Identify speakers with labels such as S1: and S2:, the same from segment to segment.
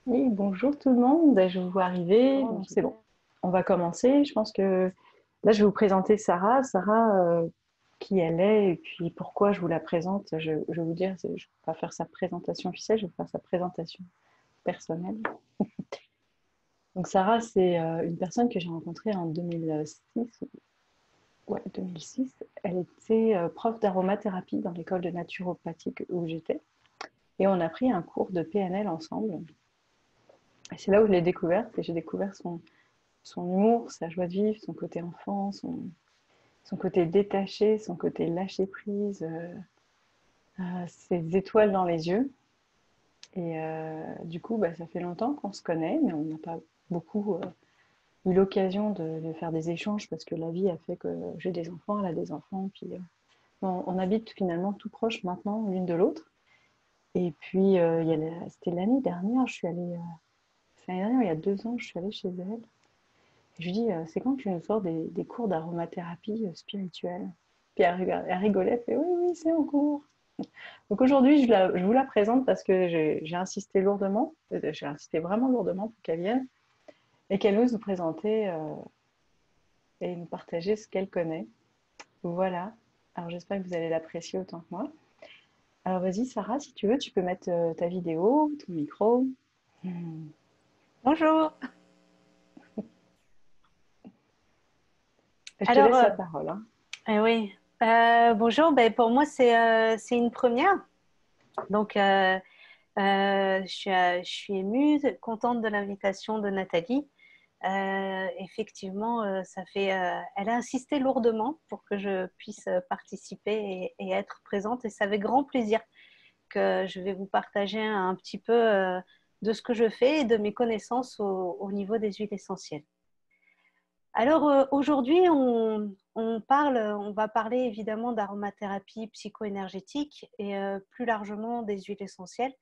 S1: Oui, bonjour tout le monde, je vous vois arriver.
S2: Oh,
S1: Donc c'est bon,
S2: super.
S1: on va commencer. Je pense que là, je vais vous présenter Sarah. Sarah, qui elle est et puis pourquoi je vous la présente. Je vais vous dire, je ne vais pas faire sa présentation officielle, je vais faire sa présentation personnelle. Donc Sarah, c'est une personne que j'ai rencontrée en 2006. Ouais, 2006. Elle était prof d'aromathérapie dans l'école de naturopathie où j'étais. Et on a pris un cours de PNL ensemble. Et c'est là où je l'ai découverte et j'ai découvert son humour, sa joie de vivre, son côté enfant, son côté détaché, son côté lâcher prise, ses étoiles dans les yeux. Et du coup, bah, ça fait longtemps qu'on se connaît, mais on n'a pas beaucoup eu l'occasion de faire des échanges parce que la vie a fait que j'ai des enfants, elle a des enfants, puis on habite finalement tout proche maintenant l'une de l'autre. Et puis, c'était l'année dernière, je suis allée, l'année dernière, il y a 2 ans, je suis allée chez elle. Je lui dis, c'est quand que tu nous sors des cours d'aromathérapie spirituelle? Puis elle rigolait, elle fait, oui, oui, c'est en cours. Donc aujourd'hui, je vous la présente parce que j'ai insisté lourdement, j'ai insisté vraiment lourdement pour qu'elle vienne et qu'elle ose nous présenter et nous partager ce qu'elle connaît. Voilà. Alors j'espère que vous allez l'apprécier autant que moi. Alors vas-y, Sarah, si tu veux, tu peux mettre ta vidéo, ton micro. Hmm.
S2: Bonjour.
S1: Je te
S2: Alors,
S1: laisse la parole, hein.
S2: oui, bonjour. Ben, pour moi, c'est une première. Donc, je suis émue, contente de l'invitation de Nathalie. Effectivement, elle a insisté lourdement pour que je puisse participer et être présente. Et c'est avec grand plaisir que je vais vous partager un petit peu de ce que je fais et de mes connaissances au niveau des huiles essentielles. Alors aujourd'hui, on va parler évidemment d'aromathérapie psycho-énergétique et plus largement des huiles essentielles.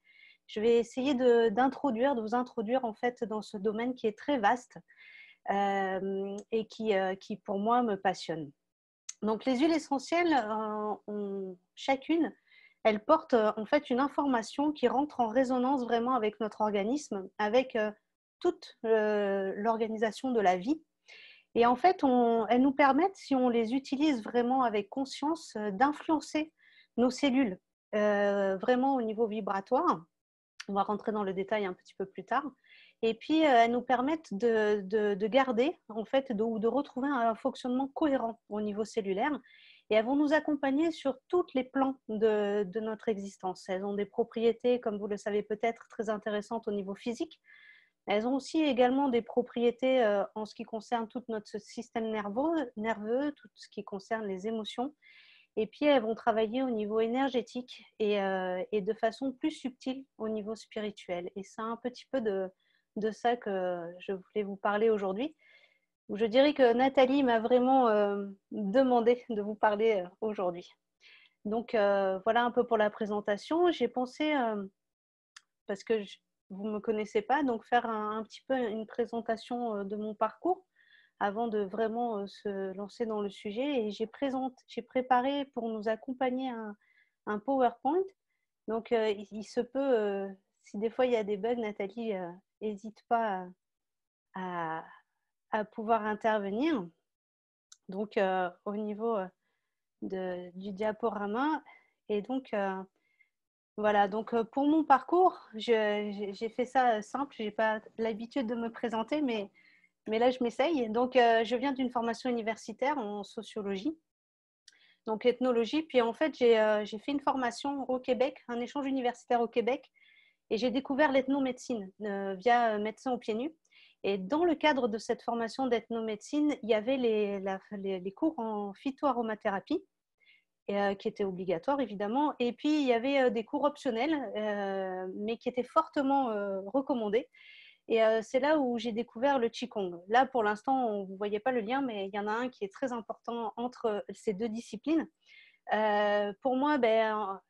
S2: Je vais essayer de vous introduire en fait dans ce domaine qui est très vaste et qui pour moi me passionne. Donc les huiles essentielles, chacune, elle porte en fait une information qui rentre en résonance vraiment avec notre organisme, avec toute l'organisation de la vie. Et en fait, elles nous permettent, si on les utilise vraiment avec conscience, d'influencer nos cellules vraiment au niveau vibratoire. On va rentrer dans le détail un petit peu plus tard. Et puis, elles nous permettent de garder, en fait, ou de retrouver un fonctionnement cohérent au niveau cellulaire. Et elles vont nous accompagner sur tous les plans de notre existence. Elles ont des propriétés, comme vous le savez peut-être, très intéressantes au niveau physique. Elles ont aussi également des propriétés en ce qui concerne tout notre système nerveux, tout ce qui concerne les émotions. Et puis, elles vont travailler au niveau énergétique et de façon plus subtile au niveau spirituel. Et c'est un petit peu de ça que je voulais vous parler aujourd'hui. Je dirais que Nathalie m'a vraiment demandé de vous parler aujourd'hui. Donc, voilà un peu pour la présentation. J'ai pensé, parce que vous ne me connaissez pas, donc faire un petit peu une présentation de mon parcours avant de vraiment se lancer dans le sujet. Et j'ai préparé pour nous accompagner un PowerPoint. Donc, il se peut, si des fois il y a des bugs, Nathalie, n'hésite pas à, à pouvoir intervenir. Donc, au niveau du diaporama. Et donc, voilà, donc pour mon parcours, j'ai fait ça simple. Je n'ai pas l'habitude de me présenter, mais là, je m'essaye. Donc, je viens d'une formation universitaire en sociologie, donc ethnologie. Puis, en fait, j'ai fait une formation au Québec, un échange universitaire au Québec, et j'ai découvert l'ethnomédecine via Médecins aux pieds nus. Et dans le cadre de cette formation d'ethnomédecine, il y avait les cours en phytoaromathérapie qui était obligatoire évidemment. Et puis il y avait des cours optionnels, mais qui étaient fortement recommandés. Et c'est là où j'ai découvert le Qigong. Là, pour l'instant, vous ne voyez pas le lien, mais il y en a un qui est très important entre ces deux disciplines. Pour moi,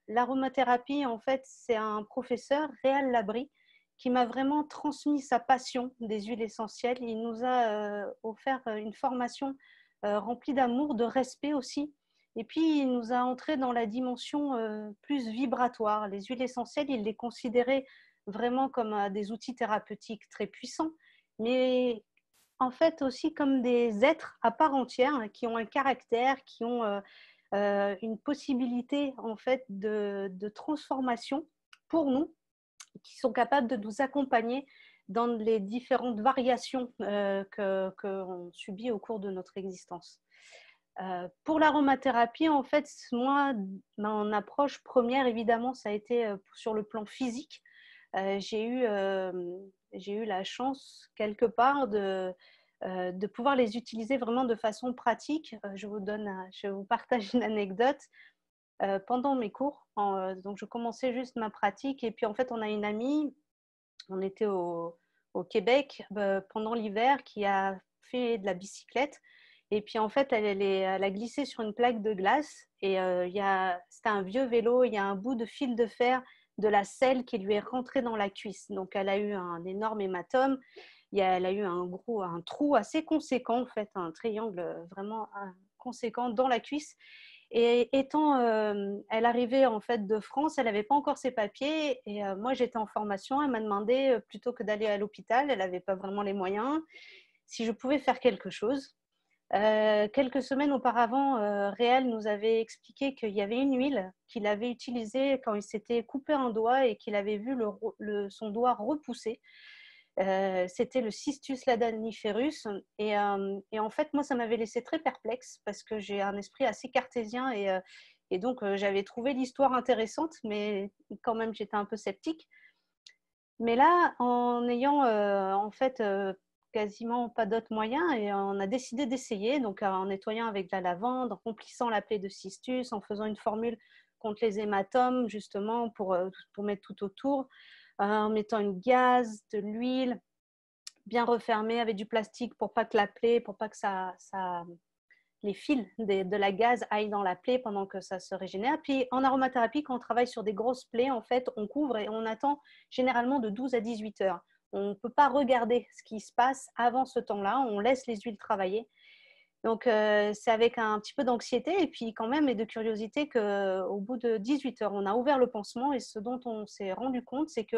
S2: l'aromathérapie, en fait, c'est un professeur, Réal Labrie, qui m'a vraiment transmis sa passion des huiles essentielles. Il nous a offert une formation remplie d'amour, de respect aussi. Et puis, il nous a entré dans la dimension plus vibratoire. Les huiles essentielles, il les considérait vraiment comme des outils thérapeutiques très puissants, mais en fait aussi comme des êtres à part entière qui ont un caractère, qui ont une possibilité en fait de transformation pour nous, qui sont capables de nous accompagner dans les différentes variations qu'on subit au cours de notre existence. Pour l'aromathérapie, en fait, moi, mon approche première, évidemment, ça a été sur le plan physique. J'ai eu la chance, quelque part, de pouvoir les utiliser vraiment de façon pratique. Je vous partage une anecdote. Pendant mes cours, donc je commençais juste ma pratique et puis en fait, on a une amie, on était au Québec pendant l'hiver, qui a fait de la bicyclette. Et puis en fait, elle a glissé sur une plaque de glace et c'était un vieux vélo, il y a un bout de fil de fer de la selle qui lui est rentré dans la cuisse. Donc elle a eu un énorme hématome, elle a eu un trou assez conséquent, en fait, un triangle vraiment conséquent dans la cuisse. Et elle arrivait en fait de France, elle n'avait pas encore ses papiers et moi j'étais en formation. Elle m'a demandé plutôt que d'aller à l'hôpital, elle n'avait pas vraiment les moyens, si je pouvais faire quelque chose. Quelques semaines auparavant, Réal nous avait expliqué qu'il y avait une huile qu'il avait utilisée quand il s'était coupé un doigt et qu'il avait vu son doigt repousser. C'était le Cistus ladaniferus et en fait moi ça m'avait laissé très perplexe parce que j'ai un esprit assez cartésien et donc j'avais trouvé l'histoire intéressante mais quand même j'étais un peu sceptique. Mais là, en ayant en fait quasiment pas d'autres moyens, et on a décidé d'essayer, donc en nettoyant avec de la lavande, en remplissant la plaie de cistus, en faisant une formule contre les hématomes, justement, pour mettre tout autour, en mettant une gaze, de l'huile, bien refermée avec du plastique pour pas que la plaie, pour pas que les fils de la gaze aillent dans la plaie pendant que ça se régénère. Puis en aromathérapie, quand on travaille sur des grosses plaies, en fait, on couvre et on attend généralement de 12 à 18 heures. On ne peut pas regarder ce qui se passe avant ce temps-là, on laisse les huiles travailler. Donc c'est avec un petit peu d'anxiété et puis quand même et de curiosité qu'au bout de 18 heures, on a ouvert le pansement et ce dont on s'est rendu compte, c'est que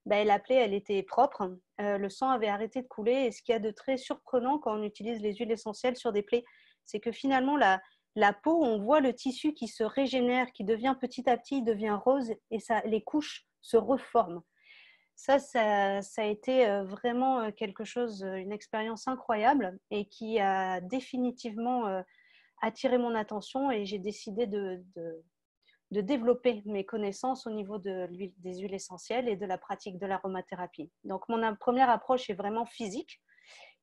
S2: la plaie, elle était propre, le sang avait arrêté de couler et ce qu'il y a de très surprenant quand on utilise les huiles essentielles sur des plaies, c'est que finalement la peau, on voit le tissu qui se régénère, qui devient petit à petit, devient rose et les couches se reforment. Ça a été vraiment quelque chose, une expérience incroyable et qui a définitivement attiré mon attention et j'ai décidé de développer mes connaissances au niveau des huiles essentielles et de la pratique de l'aromathérapie. Donc, mon première approche est vraiment physique.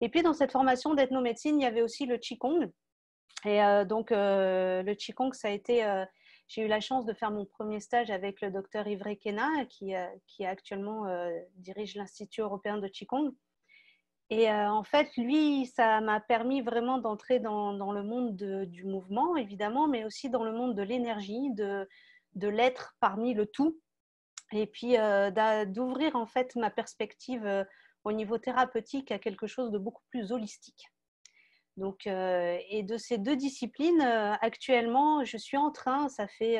S2: Et puis, dans cette formation d'ethnomédecine, il y avait aussi le Qigong. Et le Qigong, j'ai eu la chance de faire mon premier stage avec le docteur Yves Requena, qui actuellement dirige l'Institut européen de Qigong. Et en fait, lui, ça m'a permis vraiment d'entrer dans le monde du mouvement, évidemment, mais aussi dans le monde de l'énergie, de l'être parmi le tout. Et puis d'ouvrir en fait ma perspective au niveau thérapeutique à quelque chose de beaucoup plus holistique. Donc, et de ces deux disciplines, actuellement, je suis en train, ça fait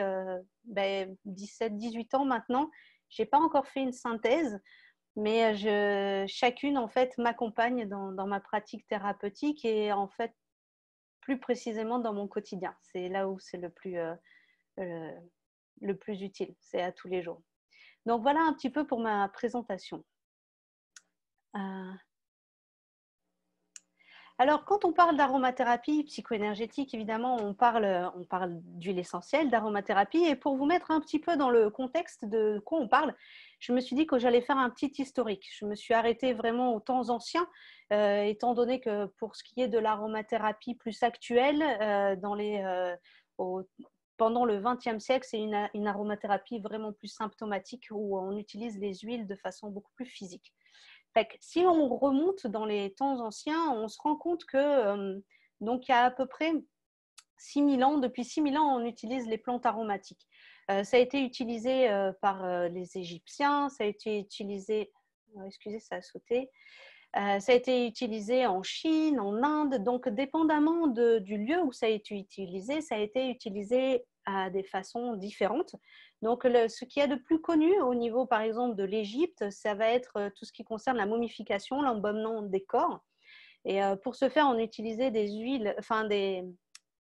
S2: 17-18 ans maintenant, je n'ai pas encore fait une synthèse, mais chacune, en fait, m'accompagne dans ma pratique thérapeutique et, en fait, plus précisément dans mon quotidien. C'est là où c'est le plus utile, c'est à tous les jours. Donc, voilà un petit peu pour ma présentation. Alors, quand on parle d'aromathérapie psychoénergétique, évidemment, on parle d'huile essentielle, d'aromathérapie. Et pour vous mettre un petit peu dans le contexte de quoi on parle, je me suis dit que j'allais faire un petit historique. Je me suis arrêtée vraiment aux temps anciens, étant donné que pour ce qui est de l'aromathérapie plus actuelle, pendant le XXe siècle, c'est une aromathérapie vraiment plus symptomatique où on utilise les huiles de façon beaucoup plus physique. Si on remonte dans les temps anciens, on se rend compte que donc il y a à peu près 6000 ans, depuis 6000 ans, on utilise les plantes aromatiques. Ça a été utilisé par les Égyptiens, ça a été utilisé, excusez, ça a sauté, ça a été utilisé en Chine, en Inde, donc dépendamment du lieu où ça a été utilisé à des façons différentes. Donc, ce qu'il y a de plus connu au niveau, par exemple, de l'Égypte, ça va être tout ce qui concerne la momification, l'embaumement des corps. Et pour ce faire, on utilisait des huiles,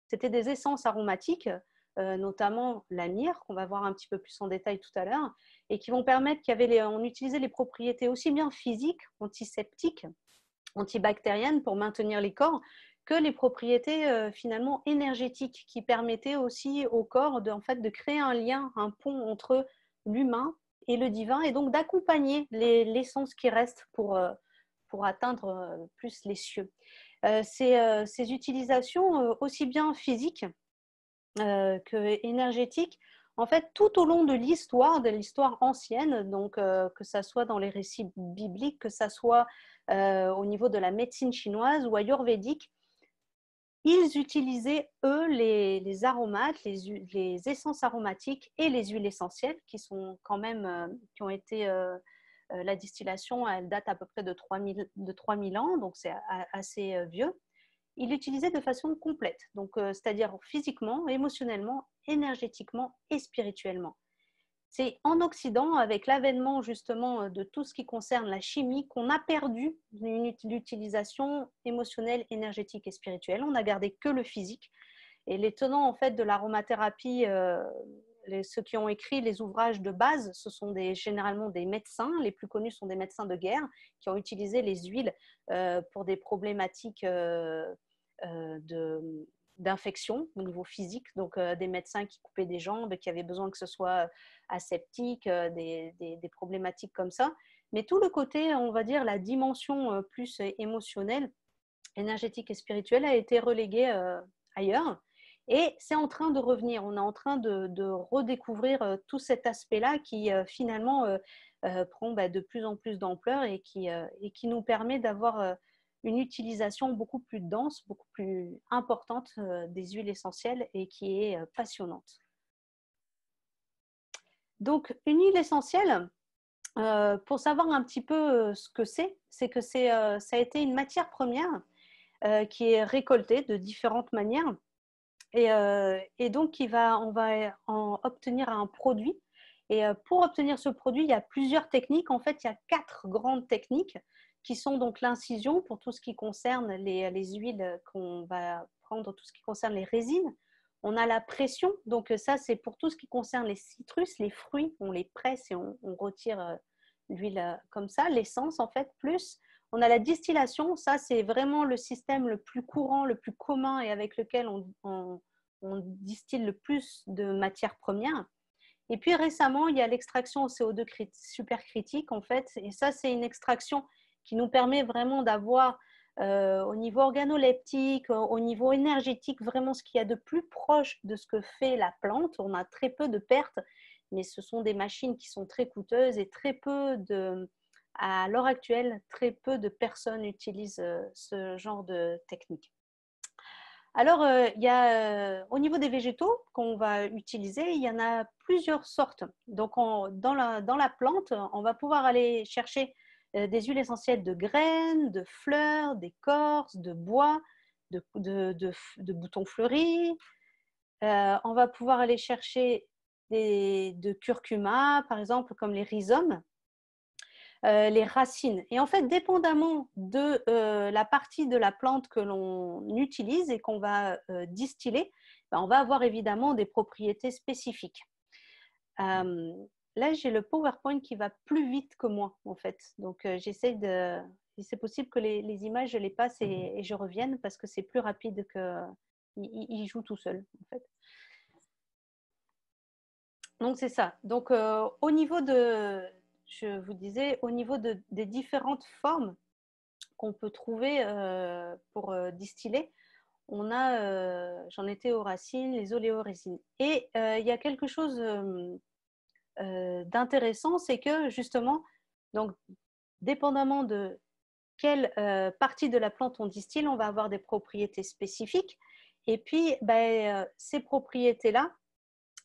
S2: c'était des essences aromatiques, notamment la myrrhe, qu'on va voir un petit peu plus en détail tout à l'heure, et qui vont permettre on utilisait les propriétés aussi bien physiques, antiseptiques, antibactériennes pour maintenir les corps, que les propriétés finalement énergétiques qui permettaient aussi au corps en fait, de créer un lien, un pont entre l'humain et le divin, et donc d'accompagner l'essence qui reste pour atteindre plus les cieux. Ces utilisations, aussi bien physiques que énergétiques, en fait, tout au long de l'histoire ancienne, donc que ça soit dans les récits bibliques, que ça soit au niveau de la médecine chinoise ou ayurvédique, ils utilisaient, eux, les aromates, les essences aromatiques et les huiles essentielles qui sont quand même, qui ont été, la distillation, elle date à peu près de 3000 ans, donc c'est assez vieux. Ils l'utilisaient de façon complète, donc c'est-à-dire physiquement, émotionnellement, énergétiquement et spirituellement. C'est en Occident, avec l'avènement justement de tout ce qui concerne la chimie, qu'on a perdu l'utilisation émotionnelle, énergétique et spirituelle. On n'a gardé que le physique. Et les tenants en fait de l'aromathérapie, ceux qui ont écrit les ouvrages de base, ce sont généralement des médecins. Les plus connus sont des médecins de guerre qui ont utilisé les huiles pour des problématiques d'infection au niveau physique, donc des médecins qui coupaient des jambes, qui avaient besoin que ce soit aseptique, des problématiques comme ça. Mais tout le côté, on va dire, la dimension plus émotionnelle, énergétique et spirituelle a été reléguée ailleurs. Et c'est en train de revenir. On est en train de redécouvrir tout cet aspect-là qui finalement prend de plus en plus d'ampleur et qui nous permet d'avoir une utilisation beaucoup plus dense, beaucoup plus importante des huiles essentielles et qui est passionnante. Donc, une huile essentielle, pour savoir un petit peu ce que c'est que ça a été une matière première qui est récoltée de différentes manières et donc on va en obtenir un produit. Et pour obtenir ce produit, il y a plusieurs techniques. En fait, il y a 4 grandes techniques qui sont donc l'incision pour tout ce qui concerne les huiles qu'on va prendre, tout ce qui concerne les résines. On a la pression, donc ça c'est pour tout ce qui concerne les citrus, les fruits, on les presse et on retire l'huile comme ça, l'essence en fait, plus on a la distillation, ça c'est vraiment le système le plus courant, le plus commun et avec lequel on distille le plus de matières premières. Et puis récemment, il y a l'extraction au CO2 supercritique en fait, et ça c'est une extraction qui nous permet vraiment d'avoir au niveau organoleptique, au niveau énergétique, vraiment ce qu'il y a de plus proche de ce que fait la plante. On a très peu de pertes, mais ce sont des machines qui sont très coûteuses et à l'heure actuelle, très peu de personnes utilisent ce genre de technique. Alors, au niveau des végétaux qu'on va utiliser, il y en a plusieurs sortes. Donc, dans la plante, on va pouvoir aller chercher des huiles essentielles de graines, de fleurs, d'écorces, de bois, de boutons fleuris. On va pouvoir aller chercher de curcuma, par exemple, comme les rhizomes. Les racines. Et en fait, dépendamment de la partie de la plante que l'on utilise et qu'on va distiller, on va avoir évidemment des propriétés spécifiques. Là, j'ai le PowerPoint qui va plus vite que moi, en fait. Donc, c'est possible que les images, je les passe et je revienne parce que c'est plus rapide que... Il joue tout seul, en fait. Donc, c'est ça. Donc, au niveau je vous disais, au niveau des différentes formes qu'on peut trouver pour distiller, j'en étais aux racines, les oléorésines. Et il y a quelque chose d'intéressant, c'est que justement, donc, dépendamment de quelle partie de la plante on distille, on va avoir des propriétés spécifiques. Et puis, ces propriétés-là,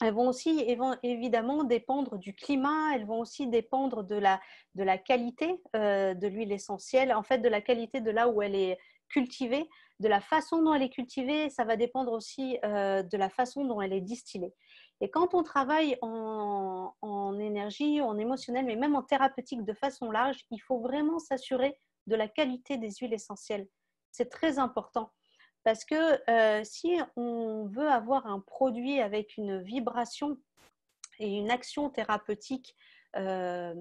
S2: elles vont aussi évidemment dépendre du climat, elles vont aussi dépendre de la qualité de l'huile essentielle, en fait de la qualité de là où elle est cultivée, de la façon dont elle est cultivée, ça va dépendre aussi de la façon dont elle est distillée. Et quand on travaille en énergie, en émotionnel, mais même en thérapeutique de façon large, il faut vraiment s'assurer de la qualité des huiles essentielles. C'est très important. Parce que si on veut avoir un produit avec une vibration et une action thérapeutique euh,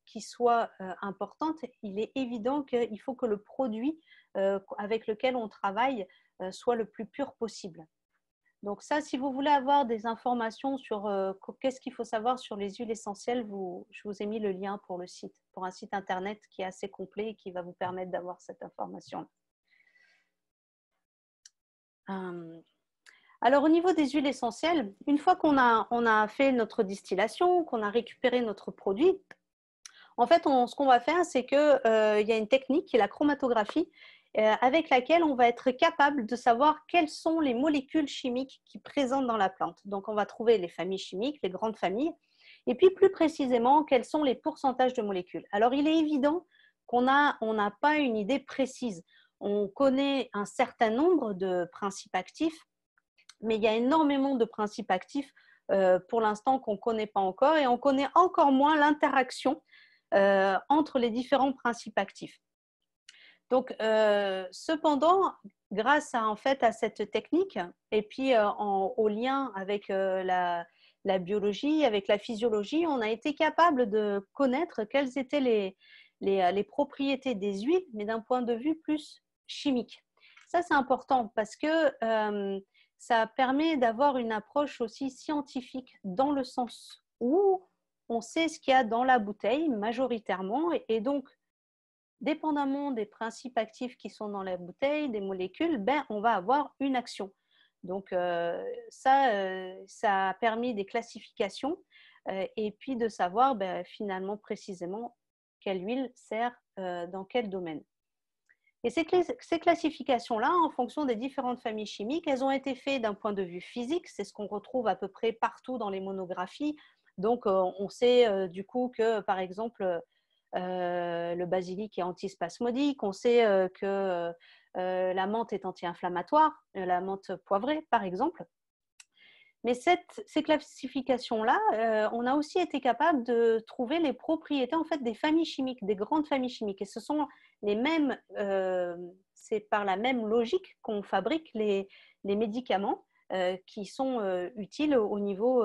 S2: qui soit importante, il est évident qu'il faut que le produit avec lequel on travaille soit le plus pur possible. Donc ça, si vous voulez avoir des informations sur qu'est-ce qu'il faut savoir sur les huiles essentielles, je vous ai mis le lien pour le site, pour un site internet qui est assez complet et qui va vous permettre d'avoir cette information. Alors au niveau des huiles essentielles, une fois qu'on a fait notre distillation, qu'on a récupéré notre produit, en fait, ce qu'on va faire, c'est qu'il y a une technique qui est la chromatographie, avec laquelle on va être capable de savoir quelles sont les molécules chimiques qui présentent dans la plante. Donc on va trouver les familles chimiques, les grandes familles, et puis plus précisément, quels sont les pourcentages de molécules. Alors il est évident qu'on n'a pas une idée précise. On connaît un certain nombre de principes actifs, mais il y a énormément de principes actifs pour l'instant qu'on ne connaît pas encore, et on connaît encore moins l'interaction entre les différents principes actifs. Donc, cependant, grâce en fait, à cette technique, et puis au lien avec la biologie, avec la physiologie, on a été capable de connaître quelles étaient les propriétés des huiles, mais d'un point de vue plus chimique. Ça, c'est important parce que ça permet d'avoir une approche aussi scientifique, dans le sens où on sait ce qu'il y a dans la bouteille majoritairement, et donc dépendamment des principes actifs qui sont dans la bouteille, des molécules, on va avoir une action. Donc ça a permis des classifications et puis de savoir finalement précisément quelle huile sert dans quel domaine. Et ces classifications-là, en fonction des différentes familles chimiques, elles ont été faites d'un point de vue physique. C'est ce qu'on retrouve à peu près partout dans les monographies. Donc, on sait du coup que, par exemple, le basilic est antispasmodique. On sait que la menthe est anti-inflammatoire, la menthe poivrée, par exemple. Mais ces classifications-là, on a aussi été capable de trouver les propriétés en fait des familles chimiques, des grandes familles chimiques. Et ce sont les mêmes, c'est par la même logique qu'on fabrique les médicaments qui sont utiles au niveau,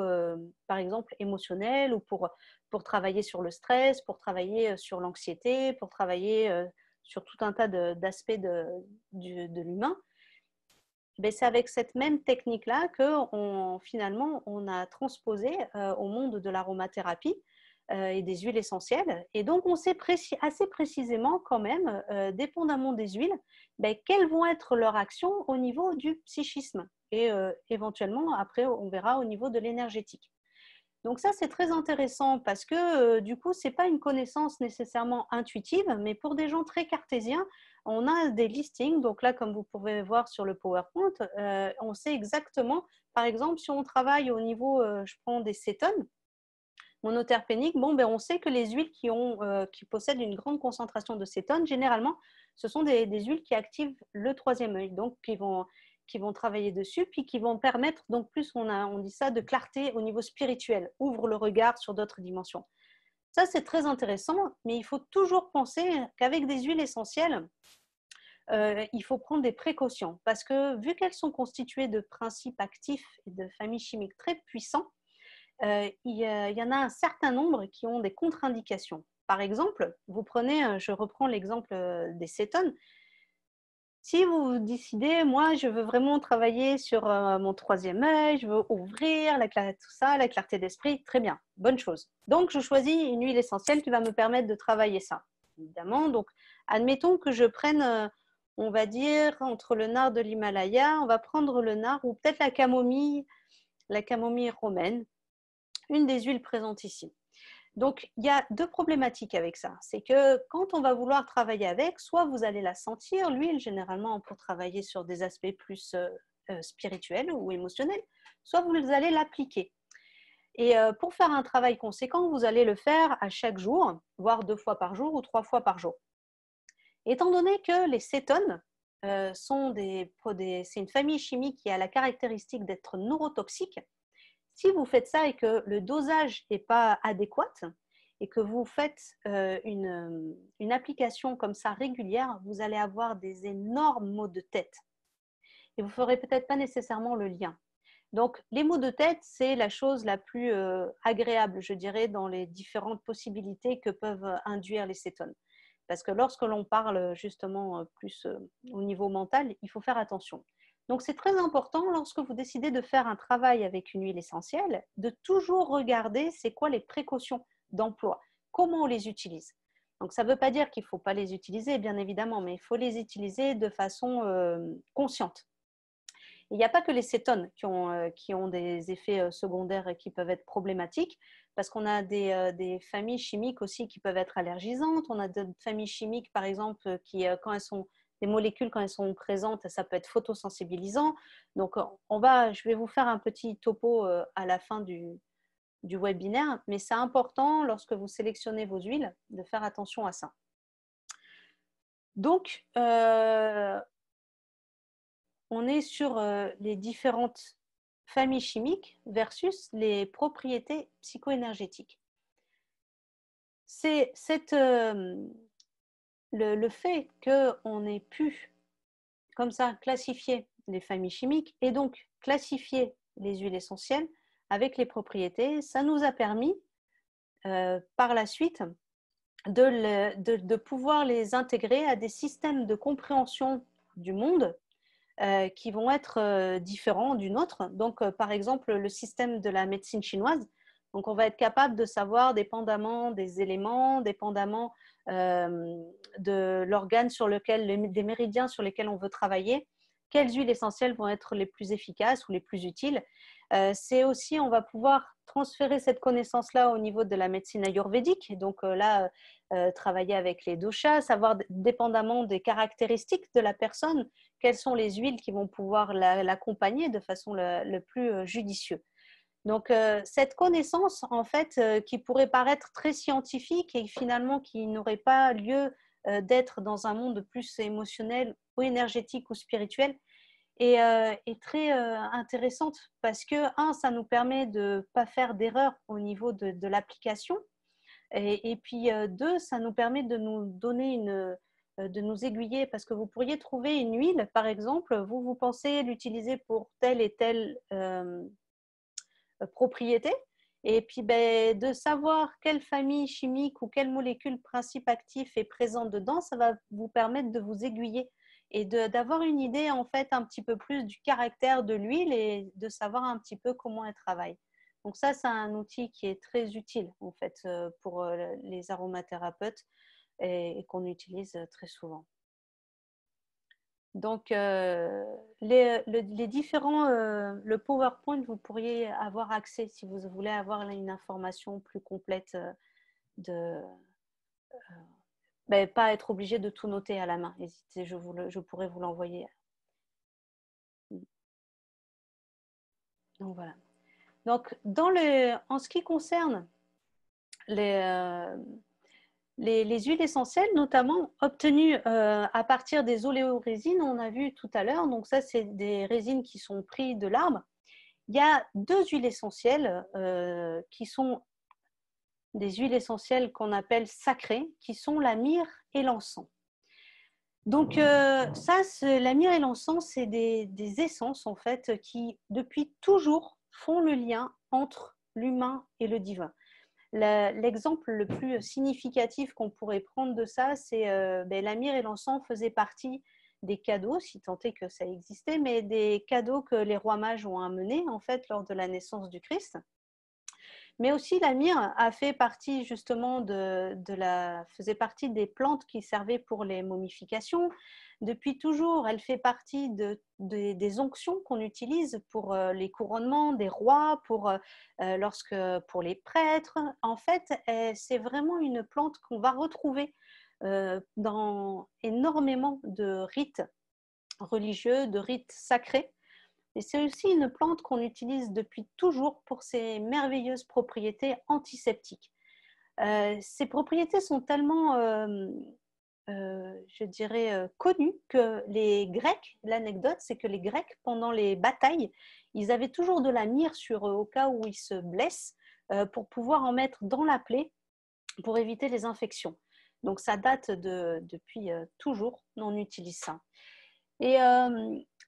S2: par exemple, émotionnel, ou pour travailler sur le stress, pour travailler sur l'anxiété, pour travailler sur tout un tas d'aspects de l'humain. C'est avec cette même technique-là que finalement on a transposé au monde de l'aromathérapie et des huiles essentielles. Et donc on sait assez précisément quand même, dépendamment des huiles, quelles vont être leurs actions au niveau du psychisme, et éventuellement après on verra au niveau de l'énergétique. Donc ça, c'est très intéressant parce que du coup, ce n'est pas une connaissance nécessairement intuitive, mais pour des gens très cartésiens, on a des listings. Donc là, comme vous pouvez voir sur le PowerPoint, on sait exactement, par exemple, si on travaille au niveau, je prends des cétones monoterpéniques, on sait que les huiles qui possèdent une grande concentration de cétones, généralement, ce sont des huiles qui activent le troisième œil, donc qui vont travailler dessus, puis qui vont permettre, donc plus on dit ça, de clarté au niveau spirituel, ouvre le regard sur d'autres dimensions. Ça, c'est très intéressant, mais il faut toujours penser qu'avec des huiles essentielles, il faut prendre des précautions, parce que vu qu'elles sont constituées de principes actifs et de familles chimiques très puissants, il y en a un certain nombre qui ont des contre-indications. Par exemple, vous prenez, je reprends l'exemple des cétones. Si vous décidez, moi, je veux vraiment travailler sur mon troisième œil, je veux ouvrir tout ça, la clarté d'esprit, très bien, bonne chose. Donc, je choisis une huile essentielle qui va me permettre de travailler ça. Évidemment, donc, admettons que je prenne, on va dire, entre le nard de l'Himalaya, on va prendre le nard ou peut-être la camomille romaine, une des huiles présentes ici. Donc, il y a deux problématiques avec ça. C'est que quand on va vouloir travailler avec, soit vous allez la sentir, l'huile, généralement pour travailler sur des aspects plus spirituels ou émotionnels, soit vous allez l'appliquer. Et pour faire un travail conséquent, vous allez le faire à chaque jour, voire 2 fois par jour ou 3 fois par jour. Étant donné que les cétones c'est une famille chimique qui a la caractéristique d'être neurotoxique, si vous faites ça et que le dosage n'est pas adéquat et que vous faites une application comme ça régulière, vous allez avoir des énormes maux de tête. Et vous ne ferez peut-être pas nécessairement le lien. Donc, les maux de tête, c'est la chose la plus agréable, je dirais, dans les différentes possibilités que peuvent induire les cétones. Parce que lorsque l'on parle justement plus au niveau mental, il faut faire attention. Donc, c'est très important lorsque vous décidez de faire un travail avec une huile essentielle, de toujours regarder c'est quoi les précautions d'emploi, comment on les utilise. Donc, ça ne veut pas dire qu'il ne faut pas les utiliser, bien évidemment, mais il faut les utiliser de façon consciente. Il n'y a pas que les cétones qui ont des effets secondaires et qui peuvent être problématiques, parce qu'on a des familles chimiques aussi qui peuvent être allergisantes. On a des familles chimiques, par exemple, qui, quand elles sont des molécules, quand elles sont présentes, ça peut être photosensibilisant. Donc, je vais vous faire un petit topo à la fin du webinaire, mais c'est important, lorsque vous sélectionnez vos huiles, de faire attention à ça. Donc, on est sur les différentes familles chimiques versus les propriétés psychoénergétiques. C'est le fait qu'on ait pu, comme ça, classifier les familles chimiques et donc classifier les huiles essentielles avec les propriétés, ça nous a permis par la suite de pouvoir les intégrer à des systèmes de compréhension du monde qui vont être différents d'une autre. Donc, par exemple, le système de la médecine chinoise. Donc, on va être capable de savoir, dépendamment des éléments, dépendamment de l'organe sur lequel, des méridiens sur lesquels on veut travailler, quelles huiles essentielles vont être les plus efficaces ou les plus utiles. C'est aussi, on va pouvoir transférer cette connaissance-là au niveau de la médecine ayurvédique. Donc là, travailler avec les doshas, savoir dépendamment des caractéristiques de la personne, quelles sont les huiles qui vont pouvoir l'accompagner de façon le plus judicieuse. Donc, cette connaissance, en fait, qui pourrait paraître très scientifique et finalement qui n'aurait pas lieu d'être dans un monde plus émotionnel ou énergétique ou spirituel, est très intéressante parce que, ça nous permet de ne pas faire d'erreur au niveau de l'application. Et puis, deux, ça nous permet de nous donner de nous aiguiller parce que vous pourriez trouver une huile, par exemple, vous pensez l'utiliser pour telle et telle propriété. Et puis, de savoir quelle famille chimique ou quelle molécule principe actif est présente dedans, ça va vous permettre de vous aiguiller et d'avoir une idée, en fait, un petit peu plus du caractère de l'huile et de savoir un petit peu comment elle travaille. Donc ça, c'est un outil qui est très utile, en fait, pour les aromathérapeutes et qu'on utilise très souvent. Donc, les différents, le PowerPoint, vous pourriez avoir accès si vous voulez avoir une information plus complète pas être obligé de tout noter à la main. Hésitez, je pourrais vous l'envoyer. Donc, voilà. Donc, en ce qui concerne les huiles essentielles, notamment obtenues à partir des oléorésines, on a vu tout à l'heure. Donc ça, c'est des résines qui sont prises de l'arbre. Il y a deux huiles essentielles qui sont des huiles essentielles qu'on appelle sacrées, qui sont la myrrhe et l'encens. Donc la myrrhe et l'encens, c'est des essences en fait qui, depuis toujours, font le lien entre l'humain et le divin. L'exemple le plus significatif qu'on pourrait prendre de ça, c'est la myrrhe et l'encens faisaient partie des cadeaux, si tant est que ça existait, mais des cadeaux que les rois mages ont amenés en fait lors de la naissance du Christ. Mais aussi la myrrhe a fait partie justement faisait partie des plantes qui servaient pour les momifications. Depuis toujours, elle fait partie des onctions qu'on utilise pour les couronnements des rois, pour les prêtres. En fait, c'est vraiment une plante qu'on va retrouver dans énormément de rites religieux, de rites sacrés, Et c'est aussi une plante qu'on utilise depuis toujours pour ses merveilleuses propriétés antiseptiques. Ces propriétés sont tellement, je dirais, connues que les Grecs, l'anecdote, c'est que les Grecs, pendant les batailles, ils avaient toujours de la myrrhe sur eux au cas où ils se blessent pour pouvoir en mettre dans la plaie pour éviter les infections. Donc ça date depuis toujours, on utilise ça. Et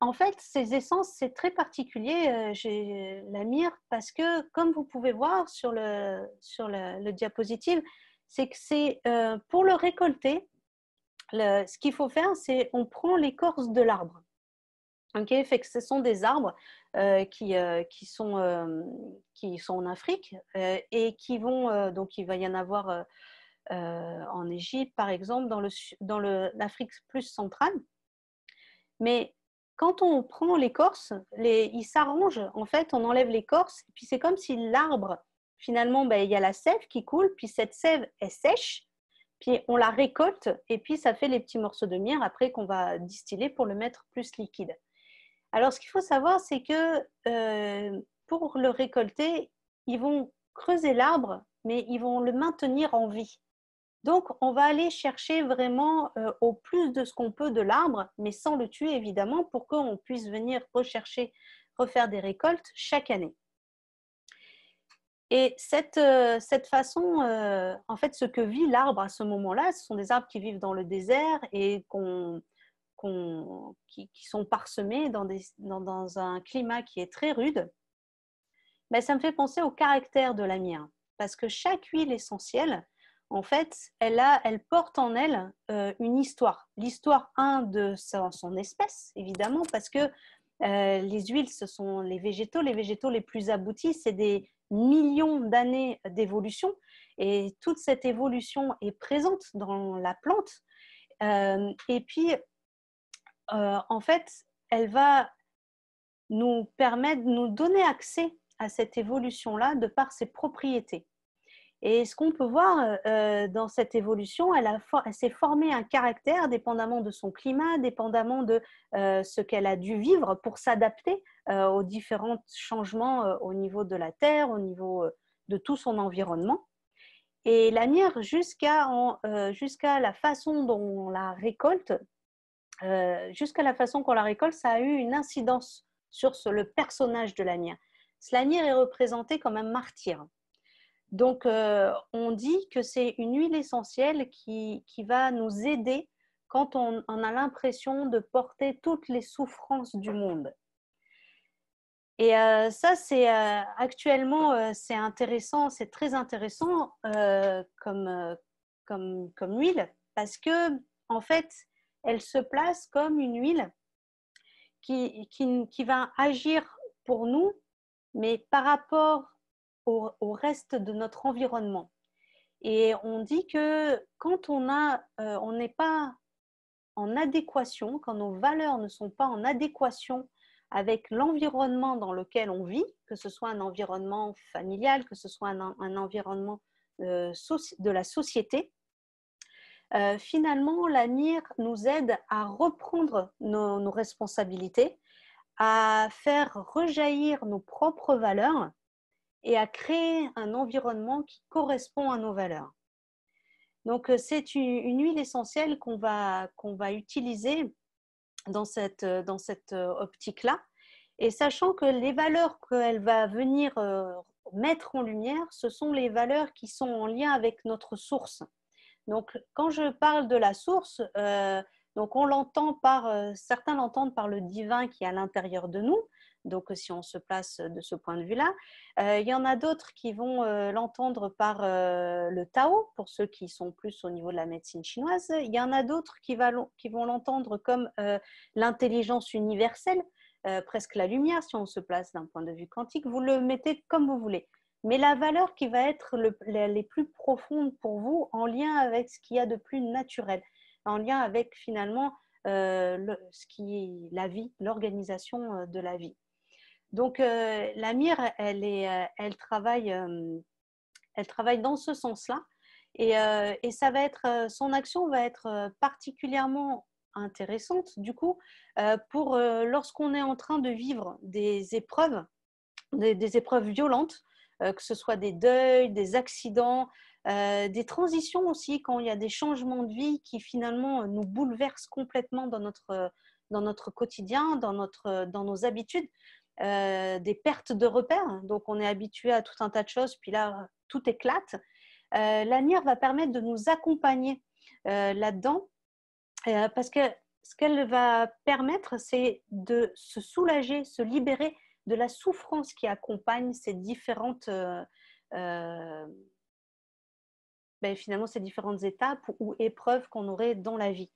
S2: en fait, ces essences, c'est très particulier, j'ai la myrrhe, parce que comme vous pouvez voir sur le diapositive, c'est que c'est pour le récolter, ce qu'il faut faire, c'est on prend l'écorce de l'arbre. Okay, fait que ce sont des arbres qui sont en Afrique et qui vont, donc il va y en avoir en Égypte, par exemple, dans l'Afrique plus centrale. Mais quand on prend l'écorce, il s'arrange, en fait, on enlève l'écorce, et puis c'est comme si l'arbre, finalement, ben, il y a la sève qui coule, puis cette sève est sèche, puis on la récolte, et puis ça fait les petits morceaux de myrrhe après qu'on va distiller pour le mettre plus liquide. Alors, ce qu'il faut savoir, c'est que pour le récolter, ils vont creuser l'arbre, mais ils vont le maintenir en vie. Donc, on va aller chercher vraiment au plus de ce qu'on peut de l'arbre, mais sans le tuer évidemment, pour qu'on puisse venir refaire des récoltes chaque année. Et cette façon, en fait, ce que vit l'arbre à ce moment-là, ce sont des arbres qui vivent dans le désert et qui sont parsemés dans un climat qui est très rude. Mais ça me fait penser au caractère de la myrrhe, parce que chaque huile essentielle, en fait, elle porte en elle une histoire. L'histoire, de son espèce, évidemment, parce que les huiles, ce sont les végétaux les plus aboutis, c'est des millions d'années d'évolution, et toute cette évolution est présente dans la plante. Et puis, en fait, elle va nous permettre, nous donner accès à cette évolution-là de par ses propriétés. Et ce qu'on peut voir dans cette évolution, elle s'est formée un caractère dépendamment de son climat, dépendamment de ce qu'elle a dû vivre pour s'adapter aux différents changements au niveau de la terre, au niveau de tout son environnement. Et la myrrhe, jusqu'à la façon dont on la récolte, ça a eu une incidence sur le personnage de la myrrhe. La myrrhe est représentée comme un martyr. Donc, on dit que c'est une huile essentielle qui va nous aider quand on a l'impression de porter toutes les souffrances du monde. Et ça, c'est actuellement, c'est intéressant, c'est très intéressant comme huile, parce que en fait, elle se place comme une huile qui va agir pour nous, mais par rapport au reste de notre environnement. Et on dit que quand on n'est pas en adéquation, quand nos valeurs ne sont pas en adéquation avec l'environnement dans lequel on vit, que ce soit un environnement familial, que ce soit un environnement de la société, finalement, la myrrhe nous aide à reprendre nos responsabilités, à faire rejaillir nos propres valeurs et à créer un environnement qui correspond à nos valeurs. Donc, c'est une huile essentielle qu'on va utiliser dans cette optique-là. Et sachant que les valeurs qu'elle va venir mettre en lumière, ce sont les valeurs qui sont en lien avec notre source. Donc, quand je parle de la source, donc on l'entend certains l'entendent par le divin qui est à l'intérieur de nous. Donc, si on se place de ce point de vue-là, il y en a d'autres qui vont l'entendre par le Tao, pour ceux qui sont plus au niveau de la médecine chinoise. Il y en a d'autres qui vont l'entendre comme l'intelligence universelle, presque la lumière, si on se place d'un point de vue quantique. Vous le mettez comme vous voulez. Mais la valeur qui va être les plus profondes pour vous, en lien avec ce qu'il y a de plus naturel, en lien avec finalement ce qui est la vie, l'organisation de la vie. Donc, la myrrhe, elle travaille dans ce sens-là, et ça va être, son action va être particulièrement intéressante du coup pour lorsqu'on est en train de vivre des épreuves, des épreuves violentes, que ce soit des deuils, des accidents, des transitions aussi, quand il y a des changements de vie qui finalement nous bouleversent complètement dans notre quotidien, dans nos habitudes, des pertes de repères. Donc on est habitué à tout un tas de choses, puis là, tout éclate. La NIR va permettre de nous accompagner là-dedans, parce que ce qu'elle va permettre, c'est de se soulager, se libérer de la souffrance qui accompagne ces différentes, finalement, ces différentes étapes ou épreuves qu'on aurait dans la vie.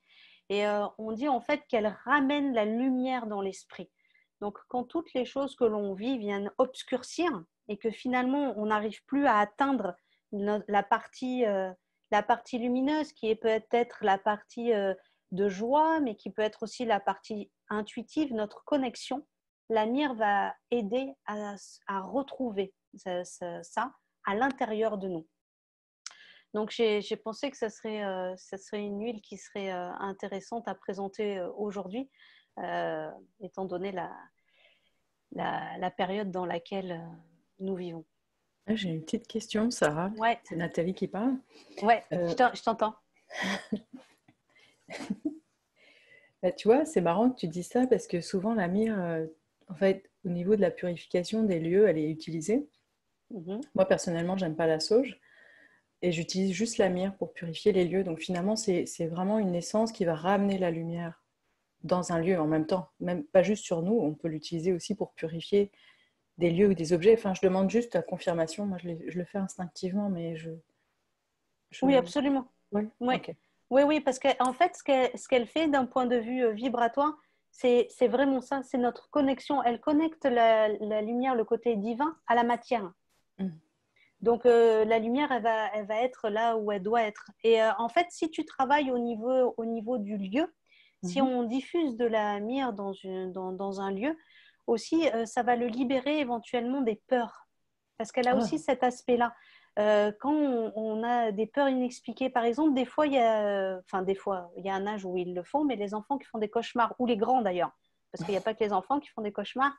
S2: Et on dit en fait qu'elle ramène la lumière dans l'esprit. Donc, quand toutes les choses que l'on vit viennent obscurcir et que finalement, on n'arrive plus à atteindre la partie lumineuse, qui est peut-être la partie de joie, mais qui peut être aussi la partie intuitive, notre connexion, la NIR va aider à retrouver ça à l'intérieur de nous. Donc, j'ai pensé que ça serait une huile qui serait intéressante à présenter aujourd'hui, étant donné la période dans laquelle nous vivons.
S1: J'ai une petite question, Sarah.
S2: Ouais.
S1: C'est Nathalie qui parle.
S2: Ouais, je t'entends.
S1: Bah, tu vois, c'est marrant que tu dis ça parce que souvent la myrrhe, en fait, au niveau de la purification des lieux, elle est utilisée. Moi, personnellement, j'aime pas la sauge et j'utilise juste la myrrhe pour purifier les lieux. Donc finalement, c'est vraiment une essence qui va ramener la lumière dans un lieu en même temps. Même pas juste sur nous, on peut l'utiliser aussi pour purifier des lieux ou des objets. Enfin, je demande juste la confirmation. Moi, je le fais instinctivement, mais
S2: Oui, absolument.
S1: Ouais,
S2: Oui.
S1: ok.
S2: Oui, parce qu'en fait, ce qu'elle fait d'un point de vue vibratoire, c'est vraiment ça, c'est notre connexion. Elle connecte la lumière, le côté divin, à la matière. Donc, la lumière, elle va être là où elle doit être. Et en fait, si tu travailles au niveau du lieu, si on diffuse de la myrrhe dans un lieu, aussi, ça va le libérer éventuellement des peurs. Parce qu'elle a aussi cet aspect-là. Quand on a des peurs inexpliquées, par exemple, des fois, il y a un âge où ils le font, mais les enfants qui font des cauchemars, ou les grands d'ailleurs, parce qu'il n'y a pas que les enfants qui font des cauchemars,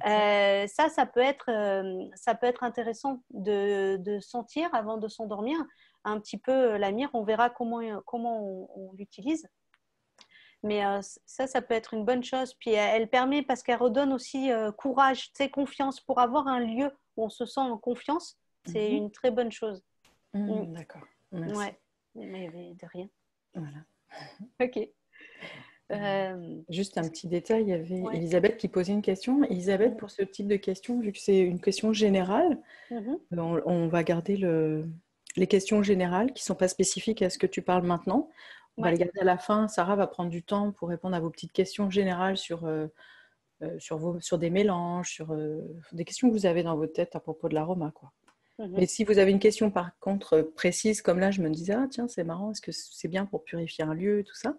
S2: ça peut être intéressant de sentir avant de s'endormir un petit peu la myrrhe. On verra comment on l'utilise. Mais ça peut être une bonne chose. Puis elle permet, parce qu'elle redonne aussi courage, confiance, pour avoir un lieu où on se sent en confiance. C'est une très bonne chose.
S1: D'accord, merci.
S2: Ouais, mais de rien.
S1: Voilà.
S2: Ok.
S1: Juste un petit détail, il y avait Elisabeth qui posait une question. Elisabeth, pour ce type de question, vu que c'est une question générale, on va garder les questions générales qui ne sont pas spécifiques à ce que tu parles maintenant. On va les garder à la fin. Sarah va prendre du temps pour répondre à vos petites questions générales sur des mélanges, sur des questions que vous avez dans votre tête à propos de l'aroma, quoi. Mais si vous avez une question par contre précise, comme là, je me disais, ah tiens, c'est marrant, est-ce que c'est bien pour purifier un lieu, tout ça.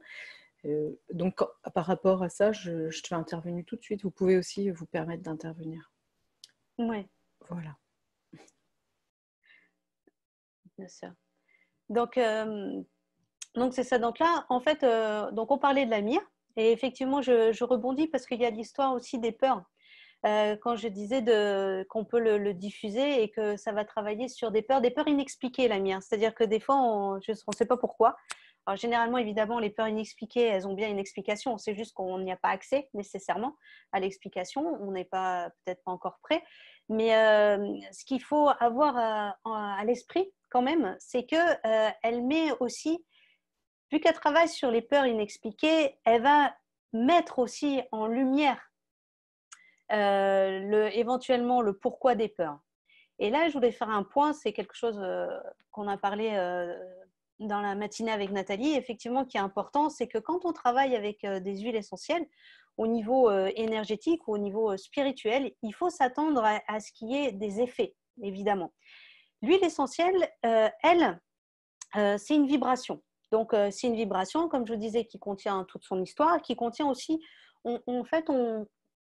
S1: Donc, par rapport à ça, je te fais intervenir tout de suite. Vous pouvez aussi vous permettre d'intervenir.
S2: Oui.
S1: Voilà.
S2: Bien sûr. Donc c'est ça. Donc là, en fait, donc on parlait de la myrrhe. Et effectivement, je rebondis parce qu'il y a l'histoire aussi des peurs. Quand je disais qu'on peut le diffuser et que ça va travailler sur des peurs inexpliquées, la myrrhe. C'est-à-dire que des fois, on ne sait pas pourquoi. Alors, généralement, évidemment, les peurs inexpliquées, elles ont bien une explication. C'est juste qu'on n'y a pas accès nécessairement à l'explication. On n'est peut-être pas encore prêt. Mais ce qu'il faut avoir à l'esprit quand même, c'est qu'elle met aussi, vu qu'elle travaille sur les peurs inexpliquées, elle va mettre aussi en lumière éventuellement le pourquoi des peurs. Et là, je voulais faire un point, c'est quelque chose qu'on a parlé dans la matinée avec Nathalie, effectivement, qui est important, c'est que quand on travaille avec des huiles essentielles, au niveau énergétique ou au niveau spirituel, il faut s'attendre à ce qu'il y ait des effets, évidemment. L'huile essentielle, elle, c'est une vibration. Donc, c'est une vibration, comme je vous disais, qui contient toute son histoire, qui contient aussi, en fait,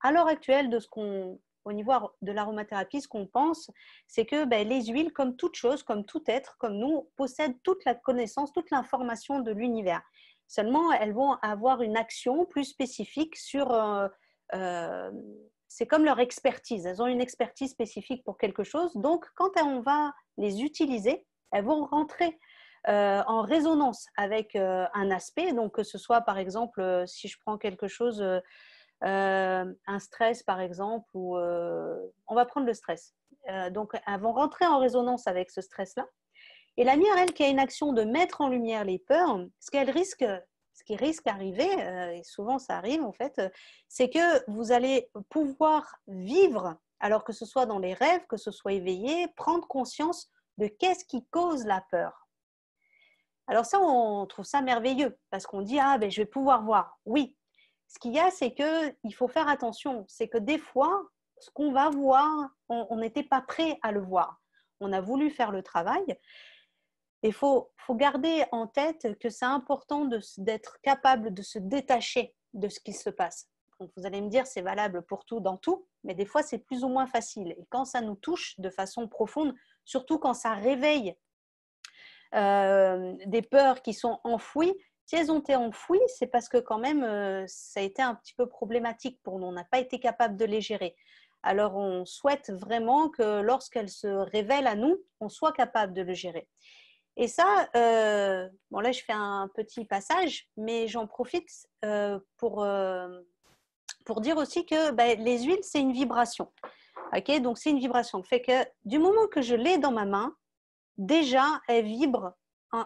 S2: à l'heure actuelle, au niveau de l'aromathérapie, ce qu'on pense, c'est que les huiles, comme toute chose, comme tout être, comme nous, possèdent toute la connaissance, toute l'information de l'univers. Seulement, elles vont avoir une action plus spécifique sur... c'est comme leur expertise. Elles ont une expertise spécifique pour quelque chose. Donc, quand on va les utiliser, elles vont rentrer en résonance avec un aspect. Donc, que ce soit, par exemple, si je prends quelque chose, un stress, par exemple, ou on va prendre le stress. Donc, elles vont rentrer en résonance avec ce stress-là. Et la lumière, elle, qui a une action de mettre en lumière les peurs, ce qui risque d'arriver, et souvent ça arrive en fait, c'est que vous allez pouvoir vivre, alors que ce soit dans les rêves, que ce soit éveillé, prendre conscience de qu'est-ce qui cause la peur. Alors ça, on trouve ça merveilleux, parce qu'on dit, ah ben je vais pouvoir voir. Oui, ce qu'il y a, c'est qu'il faut faire attention, c'est que des fois, ce qu'on va voir, on n'était pas prêt à le voir. On a voulu faire le travail. Il faut garder en tête que c'est important d'être capable de se détacher de ce qui se passe. Donc vous allez me dire, c'est valable pour tout, dans tout, mais des fois, c'est plus ou moins facile. Et quand ça nous touche de façon profonde, surtout quand ça réveille des peurs qui sont enfouies, si elles ont été enfouies, c'est parce que quand même, ça a été un petit peu problématique pour nous. On n'a pas été capable de les gérer. Alors, on souhaite vraiment que lorsqu'elles se révèlent à nous, on soit capable de le gérer. Et ça, bon là je fais un petit passage, mais j'en profite pour dire aussi que les huiles, c'est une vibration. Okay, donc c'est une vibration. Fait que du moment que je l'ai dans ma main, déjà, elle vibre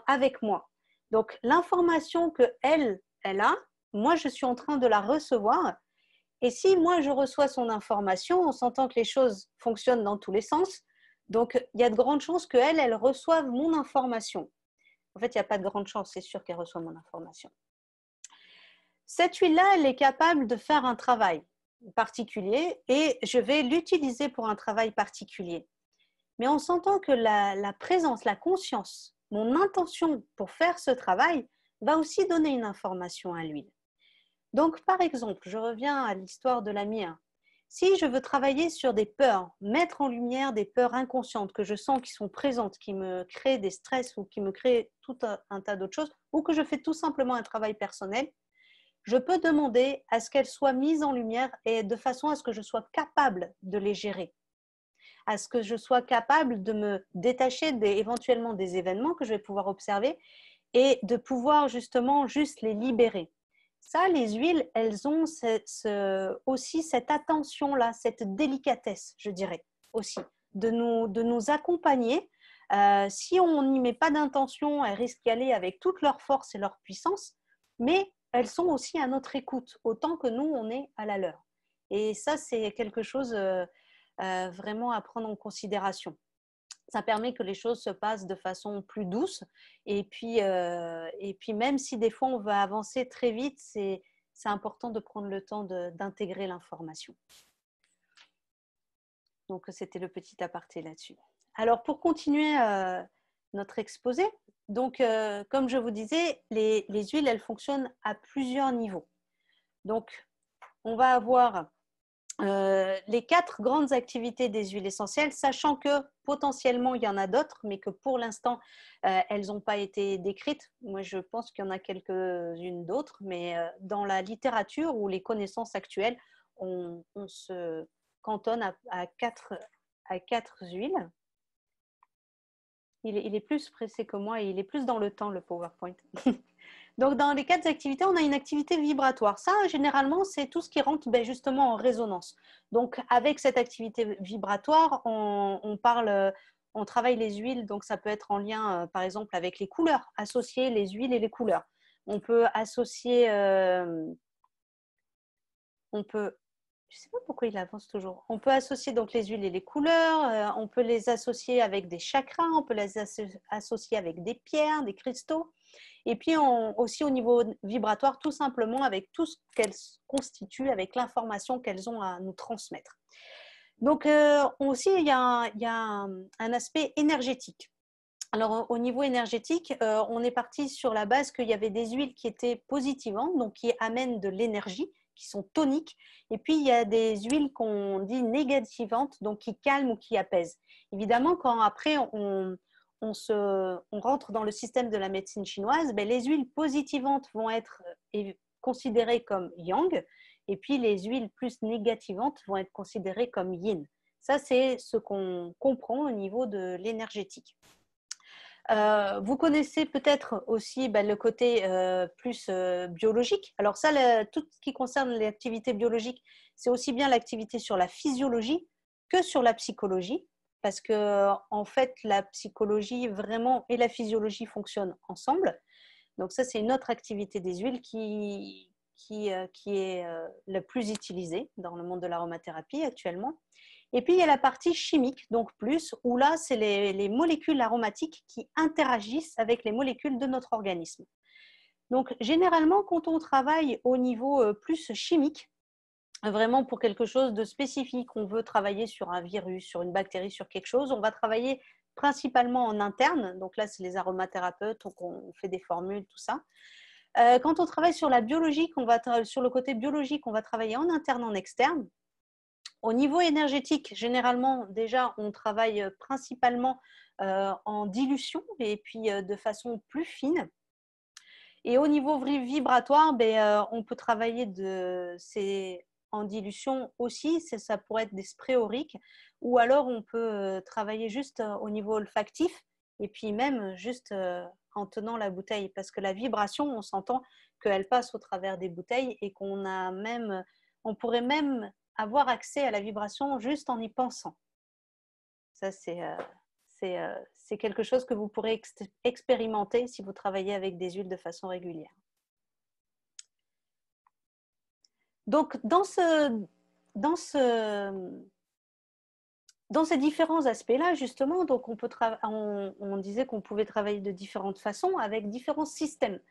S2: avec moi. Donc l'information qu'elle a, moi je suis en train de la recevoir. Et si moi je reçois son information, on s'entend que les choses fonctionnent dans tous les sens. Donc, il y a de grandes chances qu'elle reçoive mon information. En fait, il n'y a pas de grande chance, c'est sûr qu'elle reçoit mon information. Cette huile-là, elle est capable de faire un travail particulier et je vais l'utiliser pour un travail particulier. Mais on s'entend que la présence, la conscience, mon intention pour faire ce travail va aussi donner une information à l'huile. Donc, par exemple, je reviens à l'histoire de la mienne. Si je veux travailler sur des peurs, mettre en lumière des peurs inconscientes que je sens qui sont présentes, qui me créent des stress ou qui me créent tout un tas d'autres choses, ou que je fais tout simplement un travail personnel, je peux demander à ce qu'elles soient mises en lumière et de façon à ce que je sois capable de les gérer, à ce que je sois capable de me détacher éventuellement des événements que je vais pouvoir observer et de pouvoir justement juste les libérer. Ça, les huiles, elles ont aussi cette attention-là, cette délicatesse, je dirais, aussi, de nous accompagner. Si on n'y met pas d'intention, elles risquent d'y aller avec toute leur force et leur puissance, mais elles sont aussi à notre écoute, autant que nous, on est à la leur. Et ça, c'est quelque chose vraiment à prendre en considération. Ça permet que les choses se passent de façon plus douce. Et puis même si des fois on veut avancer très vite, c'est important de prendre le temps d'intégrer l'information. Donc, c'était le petit aparté là-dessus. Alors, pour continuer notre exposé, donc, comme je vous disais, les huiles, elles fonctionnent à plusieurs niveaux. Donc, on va avoir les 4 grandes activités des huiles essentielles, sachant que potentiellement il y en a d'autres, mais que pour l'instant elles n'ont pas été décrites. Moi je pense qu'il y en a quelques-unes d'autres, mais dans la littérature ou les connaissances actuelles, on se cantonne à 4 huiles. Il est plus pressé que moi et il est plus dans le temps, le PowerPoint. Donc, dans les 4 activités, on a une activité vibratoire. Ça, généralement, c'est tout ce qui rentre justement en résonance. Donc, avec cette activité vibratoire, on travaille les huiles. Donc, ça peut être en lien, par exemple, avec les couleurs, associer les huiles et les couleurs. On peut associer, je ne sais pas pourquoi il avance toujours. On peut associer donc les huiles et les couleurs. On peut les associer avec des chakras. On peut les associer avec des pierres, des cristaux. Et puis aussi au niveau vibratoire, tout simplement avec tout ce qu'elles constituent, avec l'information qu'elles ont à nous transmettre. Donc aussi, il y a un aspect énergétique. Alors au niveau énergétique, on est parti sur la base qu'il y avait des huiles qui étaient positivantes, donc qui amènent de l'énergie, qui sont toniques. Et puis il y a des huiles qu'on dit négativantes, donc qui calment ou qui apaisent. Évidemment, quand après on on rentre dans le système de la médecine chinoise, ben, les huiles positivantes vont être considérées comme yang, et puis les huiles plus négativantes vont être considérées comme yin. Ça, c'est ce qu'on comprend au niveau de l'énergétique. Vous connaissez peut-être aussi le côté plus biologique. Alors ça, tout ce qui concerne l'activité biologique, c'est aussi bien l'activité sur la physiologie que sur la psychologie, parce que en fait, la psychologie vraiment et la physiologie fonctionnent ensemble. Donc ça, c'est une autre activité des huiles qui est la plus utilisée dans le monde de l'aromathérapie actuellement. Et puis, il y a la partie chimique, donc plus, où là, c'est les molécules aromatiques qui interagissent avec les molécules de notre organisme. Donc, généralement, quand on travaille au niveau plus chimique, vraiment pour quelque chose de spécifique, on veut travailler sur un virus, sur une bactérie, sur quelque chose, on va travailler principalement en interne. Donc là, c'est les aromathérapeutes, donc on fait des formules, tout ça. Quand on travaille sur la biologique, sur le côté biologique, on va travailler en interne, en externe. Au niveau énergétique, généralement, déjà, on travaille principalement en dilution et puis de façon plus fine. Et au niveau vibratoire, on peut travailler en dilution aussi, ça pourrait être des sprays auriques, ou alors on peut travailler juste au niveau olfactif et puis même juste en tenant la bouteille, parce que la vibration, on s'entend qu'elle passe au travers des bouteilles et on pourrait même avoir accès à la vibration juste en y pensant. Ça, c'est quelque chose que vous pourrez expérimenter si vous travaillez avec des huiles de façon régulière. Donc, dans ces différents aspects-là, justement, donc on disait qu'on pouvait travailler de différentes façons avec différents systèmes.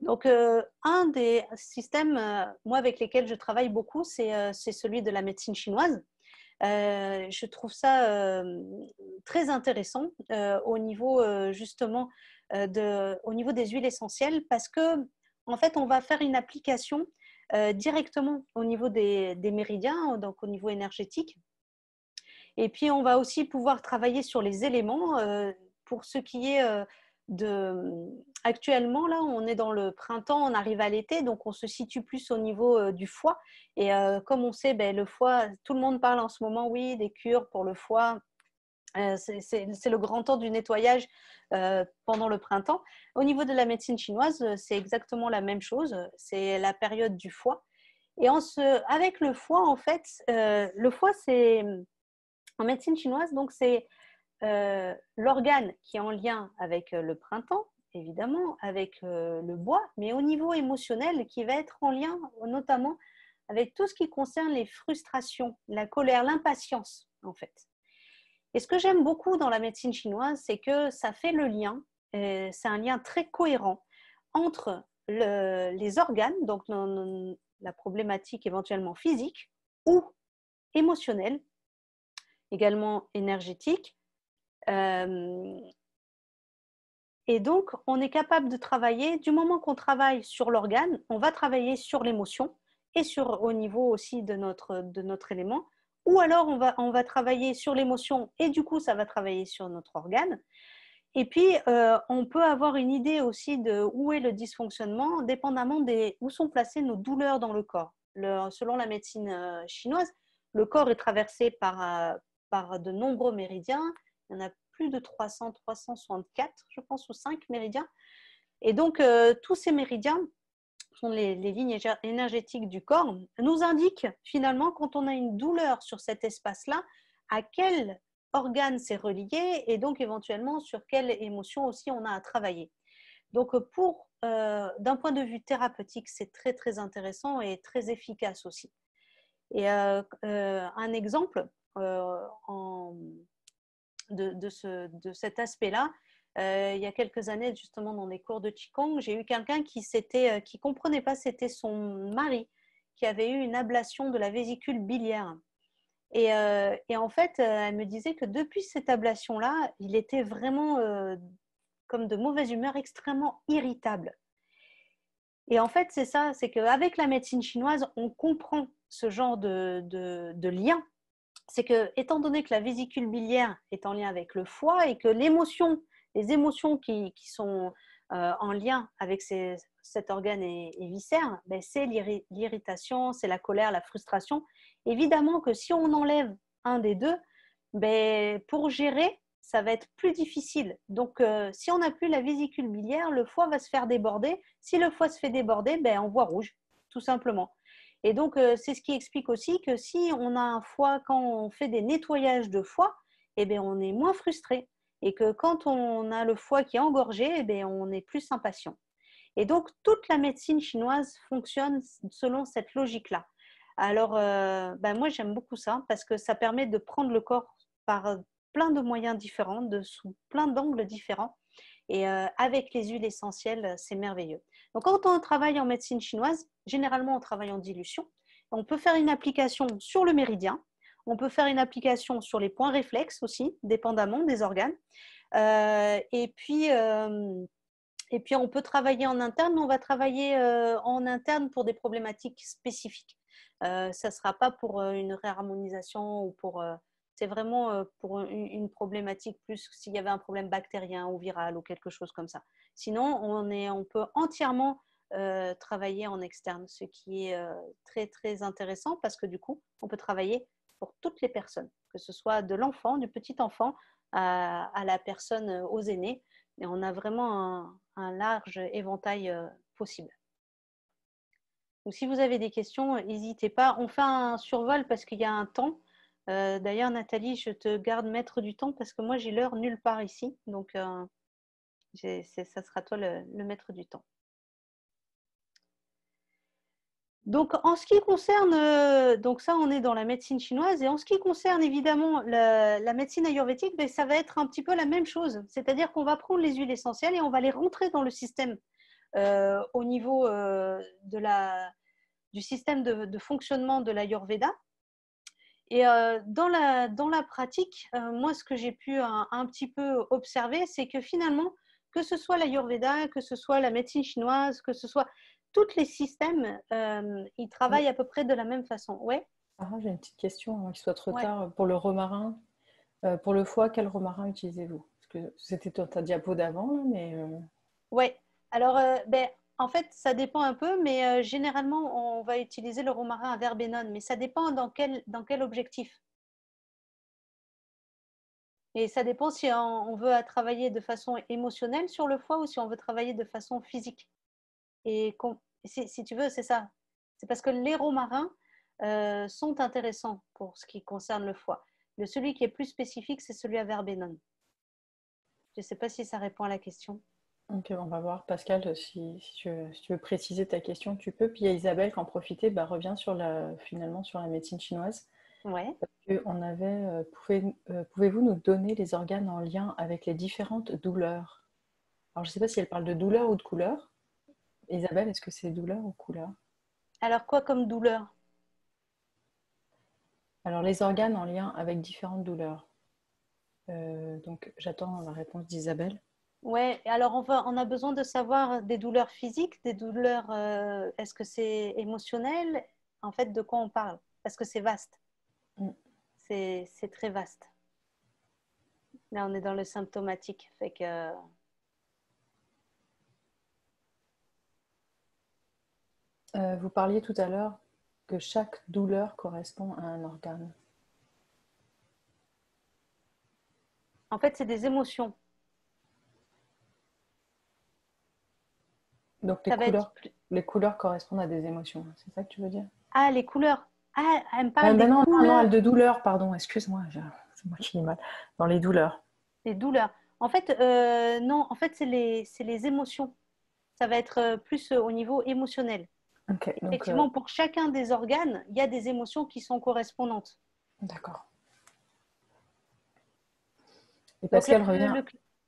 S2: Donc, un des systèmes, moi, avec lesquels je travaille beaucoup, c'est celui de la médecine chinoise. Je trouve ça très intéressant au niveau justement au niveau des huiles essentielles, parce que en fait, on va faire une application directement au niveau des méridiens, donc au niveau énergétique. Et puis, on va aussi pouvoir travailler sur les éléments pour ce qui est actuellement, là, on est dans le printemps, on arrive à l'été, donc on se situe plus au niveau du foie. Et comme on sait, le foie, tout le monde parle en ce moment, oui, des cures pour le foie. C'est le grand temps du nettoyage pendant le printemps. Au niveau de la médecine chinoise, c'est exactement la même chose. C'est la période du foie. Et avec le foie, en fait, le foie, c'est en médecine chinoise, donc c'est l'organe qui est en lien avec le printemps, évidemment, avec le bois, mais au niveau émotionnel qui va être en lien notamment avec tout ce qui concerne les frustrations, la colère, l'impatience, en fait. Et ce que j'aime beaucoup dans la médecine chinoise, c'est que ça fait le lien, c'est un lien très cohérent entre les organes, donc la problématique éventuellement physique ou émotionnelle, également énergétique. Et donc, on est capable de travailler, du moment qu'on travaille sur l'organe, on va travailler sur l'émotion et au niveau aussi de notre élément. Ou alors, on va travailler sur l'émotion et du coup, ça va travailler sur notre organe. Et puis, on peut avoir une idée aussi de où est le dysfonctionnement, dépendamment où sont placées nos douleurs dans le corps. Selon la médecine chinoise, le corps est traversé par de nombreux méridiens. Il y en a plus de 364, je pense, ou 5 méridiens. Et donc, tous ces méridiens sont les lignes énergétiques du corps, nous indiquent finalement, quand on a une douleur sur cet espace-là, à quel organe c'est relié et donc éventuellement sur quelle émotion aussi on a à travailler. Donc, d'un point de vue thérapeutique, c'est très, très intéressant et très efficace aussi. Et un exemple de cet aspect-là, il y a quelques années, justement, dans les cours de Qigong, j'ai eu quelqu'un qui comprenait pas, c'était son mari qui avait eu une ablation de la vésicule biliaire. Et en fait, elle me disait que depuis cette ablation-là, il était vraiment comme de mauvaise humeur, extrêmement irritable. Et en fait, c'est ça, c'est qu'avec la médecine chinoise, on comprend ce genre de lien. C'est que, étant donné que la vésicule biliaire est en lien avec le foie et que l'émotion les émotions qui sont en lien avec cet organe et viscères, ben, c'est l'irritation, c'est la colère, la frustration. Évidemment que si on enlève un des deux, ben, pour gérer, ça va être plus difficile. Donc, si on n'a plus la vésicule biliaire, le foie va se faire déborder. Si le foie se fait déborder, ben, on voit rouge, tout simplement. Et donc, c'est ce qui explique aussi que si on a un foie, quand on fait des nettoyages de foie, eh bien, on est moins frustré. Et que quand on a le foie qui est engorgé, eh bien, on est plus impatient. Et donc, toute la médecine chinoise fonctionne selon cette logique-là. Alors, ben moi, j'aime beaucoup ça parce que ça permet de prendre le corps par plein de moyens différents, sous plein d'angles différents. Et avec les huiles essentielles, c'est merveilleux. Donc, quand on travaille en médecine chinoise, généralement, on travaille en dilution. On peut faire une application sur le méridien. On peut faire une application sur les points réflexes aussi, dépendamment des organes. Et puis, on peut travailler en interne. On va travailler en interne pour des problématiques spécifiques. Ça ne sera pas pour une réharmonisation ou pour... c'est vraiment pour une problématique plus s'il y avait un problème bactérien ou viral ou quelque chose comme ça. Sinon, on peut entièrement travailler en externe, ce qui est très, très intéressant parce que du coup, on peut travailler pour toutes les personnes, que ce soit de l'enfant, du petit enfant à la personne, aux aînés. Et on a vraiment un large éventail possible. Donc, si vous avez des questions, n'hésitez pas. On fait un survol parce qu'il y a un temps. D'ailleurs, Nathalie, je te garde maître du temps parce que moi, j'ai l'heure nulle part ici. Donc, ça sera toi le maître du temps. Donc, en ce qui concerne, donc ça, on est dans la médecine chinoise. Et en ce qui concerne évidemment la médecine ayurvédique, ben, ça va être un petit peu la même chose. C'est-à-dire qu'on va prendre les huiles essentielles et on va les rentrer dans le système au niveau du système de fonctionnement de l'Ayurveda. Et dans la pratique, moi, ce que j'ai pu un petit peu observer, c'est que finalement, que ce soit l'Ayurveda, que ce soit la médecine chinoise, que ce soit tous les systèmes, ils travaillent à peu près de la même façon. Ouais.
S1: Sarah, j'ai une petite question avant qu'il soit trop
S2: Ouais.
S1: tard. Pour le romarin, pour le foie, quel romarin utilisez-vous? Parce que c'était dans ta diapo d'avant, là, mais
S2: Ouais. Alors, ben, en fait, ça dépend un peu, mais généralement, on va utiliser le romarin à verbenone, mais ça dépend dans quel objectif. Et ça dépend si on veut travailler de façon émotionnelle sur le foie ou si on veut travailler de façon physique. Et si tu veux, c'est ça. C'est parce que les romarins sont intéressants pour ce qui concerne le foie. Celui qui est plus spécifique, c'est celui à verbenone. Je ne sais pas si ça répond à la question.
S1: ok, on va voir. Pascal, si tu veux préciser ta question, tu peux. Puis il y a Isabelle qui en profitait, bah, revient finalement sur la médecine chinoise.
S2: Ouais.
S1: Parce que on avait, pouvez-vous nous donner les organes en lien avec les différentes douleurs? Alors, je ne sais pas si elle parle de douleur ou de couleur. Isabelle, est-ce que c'est douleur ou couleur?
S2: Alors, quoi comme douleur?
S1: Alors, les organes en lien avec différentes douleurs. Donc, j'attends la réponse d'Isabelle.
S2: Ouais, alors on a besoin de savoir des douleurs physiques, des douleurs, est-ce que c'est émotionnel? En fait, de quoi on parle? Parce que c'est vaste,
S1: Mm.
S2: c'est très vaste. Là, on est dans le symptomatique, fait que
S1: Vous parliez tout à l'heure que chaque douleur correspond à un organe.
S2: en fait, c'est des émotions.
S1: Donc,
S2: Ça va être
S1: les couleurs correspondent à des émotions. C'est ça que tu veux dire?
S2: ah, les couleurs. Ah, elle me parle
S1: Ben
S2: des
S1: non, non, non,
S2: couleurs,
S1: de douleur, pardon, excuse-moi, c'est moi qui ai mal. Dans les douleurs.
S2: des douleurs. En fait, non, en fait, c'est les émotions. Ça va être plus au niveau émotionnel.
S1: Ok, donc,
S2: Effectivement, pour chacun des organes, il y a des émotions qui sont correspondantes.
S1: d'accord. Et
S2: Donc,
S1: Pascal revient.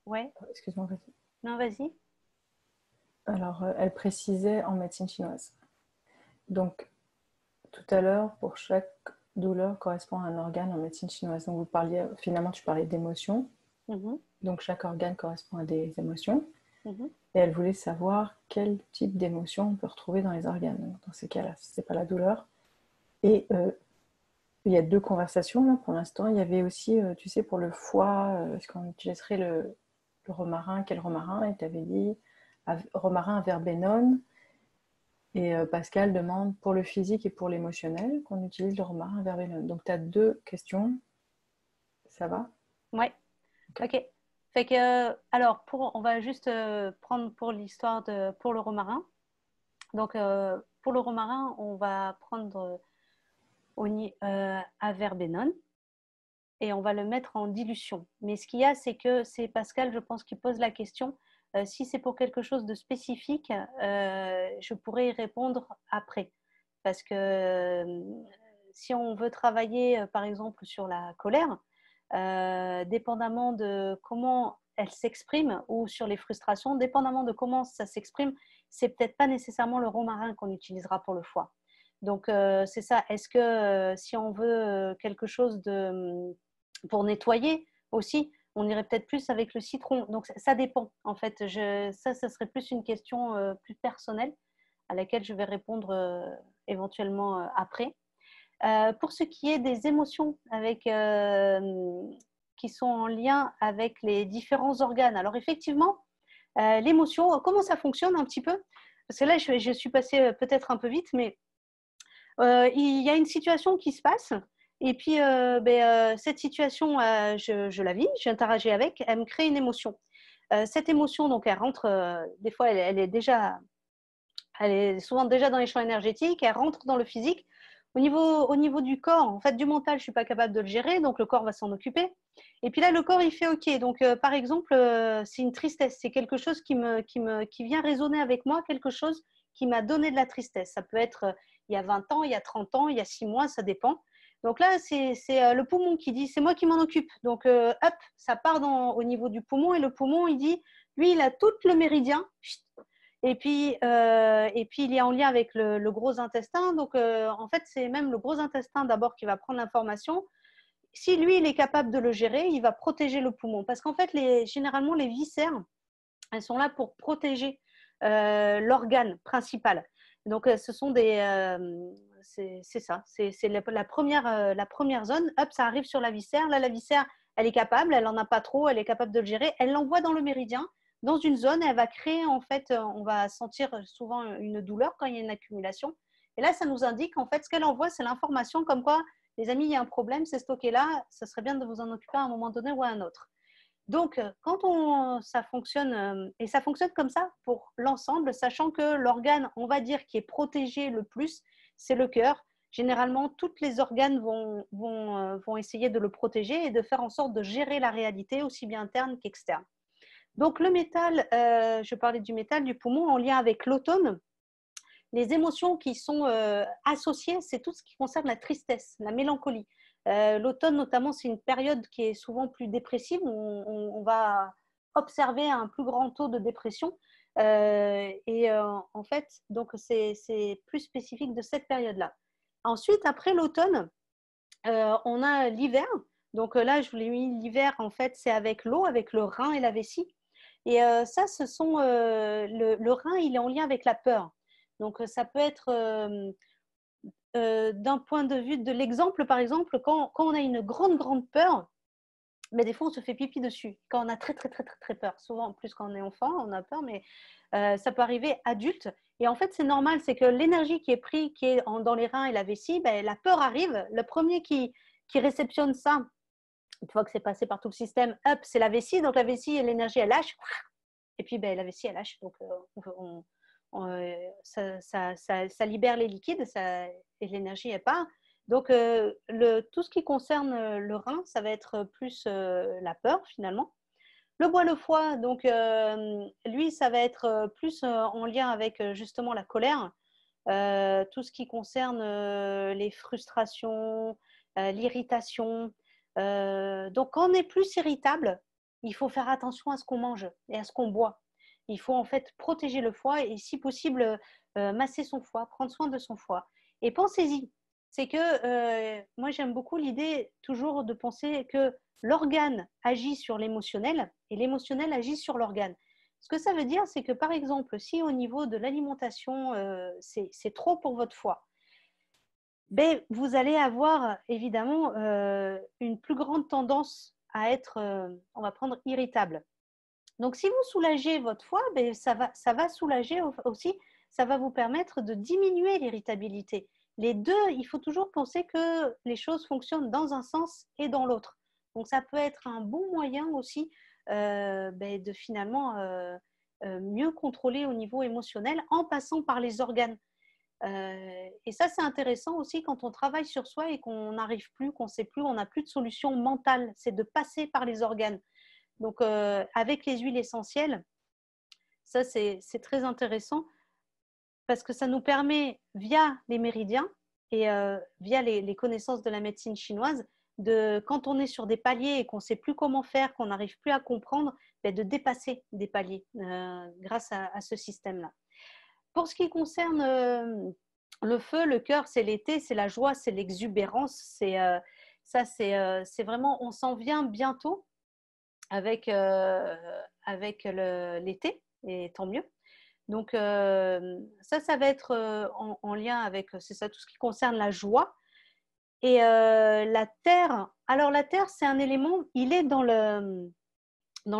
S2: ouais,
S1: Excuse-moi, vas-y.
S2: non, vas-y.
S1: Alors, elle précisait en médecine chinoise. Donc, tout à l'heure, pour chaque douleur correspond à un organe en médecine chinoise. Donc, finalement, tu parlais d'émotions.
S2: Mhm,
S1: Donc, chaque organe correspond à des émotions.
S2: mhm.
S1: Et elle voulait savoir quel type d'émotion on peut retrouver dans les organes. Donc, dans ces cas-là, si ce n'est pas la douleur. Et il y a deux conversations là pour l'instant. Il y avait aussi, tu sais, pour le foie, est-ce qu'on utiliserait le romarin, quel romarin? Et tu avais dit romarin à verbenone. Et Pascal demande pour le physique et pour l'émotionnel qu'on utilise le romarin à verbenone. Donc tu as 2 questions, ça va?
S2: Ouais,
S1: Ok.
S2: ok. Fait que, alors, on va juste prendre pour l'histoire pour le romarin. Donc, pour le romarin, on va prendre à verbenone et on va le mettre en dilution. Mais ce qu'il y a, c'est que c'est Pascal, je pense, qui pose la question. Si c'est pour quelque chose de spécifique, je pourrais y répondre après. Parce que si on veut travailler, par exemple, sur la colère, dépendamment de comment elle s'exprime ou sur les frustrations, dépendamment de comment ça s'exprime, c'est peut-être pas nécessairement le romarin qu'on utilisera pour le foie. Donc, c'est ça. Est-ce que si on veut quelque chose pour nettoyer aussi, on irait peut-être plus avec le citron. Donc, ça dépend. En fait, ça serait plus une question plus personnelle à laquelle je vais répondre éventuellement après. Pour ce qui est des émotions qui sont en lien avec les différents organes, alors effectivement, l'émotion, comment ça fonctionne un petit peu? Parce que là, je suis passée peut-être un peu vite, mais il y a une situation qui se passe. Et puis, cette situation, je la vis, j'interagis avec, elle me crée une émotion. Cette émotion, donc, elle rentre, des fois, elle est souvent déjà dans les champs énergétiques, elle rentre dans le physique. Au niveau du corps, en fait, du mental, je ne suis pas capable de le gérer, donc le corps va s'en occuper. Et puis là, le corps, il fait OK. Donc, par exemple, c'est une tristesse, c'est quelque chose qui vient résonner avec moi, quelque chose qui m'a donné de la tristesse. Ça peut être il y a 20 ans, il y a 30 ans, il y a 6 mois, ça dépend. Donc là, c'est le poumon qui dit, c'est moi qui m'en occupe. Donc, hop, ça part au niveau du poumon et le poumon, il dit, lui, il a tout le méridien. Et puis, il est en lien avec le gros intestin. Donc, en fait, c'est même le gros intestin d'abord qui va prendre l'information. Si lui, il est capable de le gérer, il va protéger le poumon. Parce qu'en fait, généralement, les viscères, elles sont là pour protéger l'organe principal. Donc, ce sont c'est ça. C'est la première zone. Hop, ça arrive sur la viscère. Là, la viscère, elle est capable. Elle n'en a pas trop. Elle est capable de le gérer. Elle l'envoie dans le méridien, dans une zone. Elle va créer, en fait, on va sentir souvent une douleur quand il y a une accumulation. Et là, ça nous indique, en fait, ce qu'elle envoie, c'est l'information comme quoi, les amis, il y a un problème, c'est stocké là. Ce serait bien de vous en occuper à un moment donné ou à un autre. Donc, ça fonctionne, et ça fonctionne comme ça pour l'ensemble, sachant que l'organe, on va dire, qui est protégé le plus, c'est le cœur. Généralement, tous les organes vont essayer de le protéger et de faire en sorte de gérer la réalité, aussi bien interne qu'externe. Donc, le métal, je parlais du métal, du poumon, en lien avec l'automne. Les émotions qui sont associées, c'est tout ce qui concerne la tristesse, la mélancolie. L'automne, notamment, c'est une période qui est souvent plus dépressive. On va observer un plus grand taux de dépression. En fait, donc c'est plus spécifique de cette période-là. Ensuite, après l'automne, on a l'hiver. Donc là, je vous l'ai mis l'hiver, en fait, c'est avec l'eau, avec le rein et la vessie. Et ça, le rein, il est en lien avec la peur. Donc, ça peut être d'un point de vue de l'exemple, par exemple, quand on a une grande, grande peur, mais des fois, on se fait pipi dessus. Quand on a très, très, très, très, très peur. Souvent, en plus, quand on est enfant, on a peur, mais ça peut arriver adulte. Et en fait, c'est normal, c'est que l'énergie qui est prise, dans les reins et la vessie, ben, la peur arrive. Le premier qui réceptionne ça, une fois que c'est passé par tout le système, hop, c'est la vessie. Donc, la vessie, l'énergie, elle lâche. Et puis, ben, la vessie, elle lâche. Donc, ça libère les liquides et l'énergie, elle part. Donc, tout ce qui concerne le rein, ça va être plus la peur, finalement. Le bois, le foie, donc, lui, ça va être plus en lien avec justement la colère. Tout ce qui concerne les frustrations, l'irritation. Donc, quand on est plus irritable, il faut faire attention à ce qu'on mange et à ce qu'on boit. Il faut en fait protéger le foie et si possible masser son foie, prendre soin de son foie. Et pensez-y, c'est que moi j'aime beaucoup l'idée toujours de penser que l'organe agit sur l'émotionnel et l'émotionnel agit sur l'organe. Ce que ça veut dire, c'est que par exemple, si au niveau de l'alimentation, c'est trop pour votre foie, ben, vous allez avoir évidemment une plus grande tendance à être, on va prendre, irritable. Donc, si vous soulagez votre foie, ben, ça va soulager aussi, ça va vous permettre de diminuer l'irritabilité. Les deux, il faut toujours penser que les choses fonctionnent dans un sens et dans l'autre. Donc, ça peut être un bon moyen aussi ben, de finalement mieux contrôler au niveau émotionnel en passant par les organes. Et ça, c'est intéressant aussi quand on travaille sur soi et qu'on n'arrive plus, qu'on ne sait plus, on n'a plus de solution mentale. C'est de passer par les organes. Donc, avec les huiles essentielles, ça, c'est très intéressant parce que ça nous permet, via les méridiens et via les connaissances de la médecine chinoise, quand on est sur des paliers et qu'on ne sait plus comment faire, qu'on n'arrive plus à comprendre, de dépasser des paliers grâce à ce système-là. Pour ce qui concerne le feu, le cœur, c'est l'été, c'est la joie, c'est l'exubérance. C'est vraiment, on s'en vient bientôt avec l'été, et tant mieux. Donc, ça va être en lien avec, c'est ça, tout ce qui concerne la joie. Et la terre, alors la terre, c'est un élément, il est dans le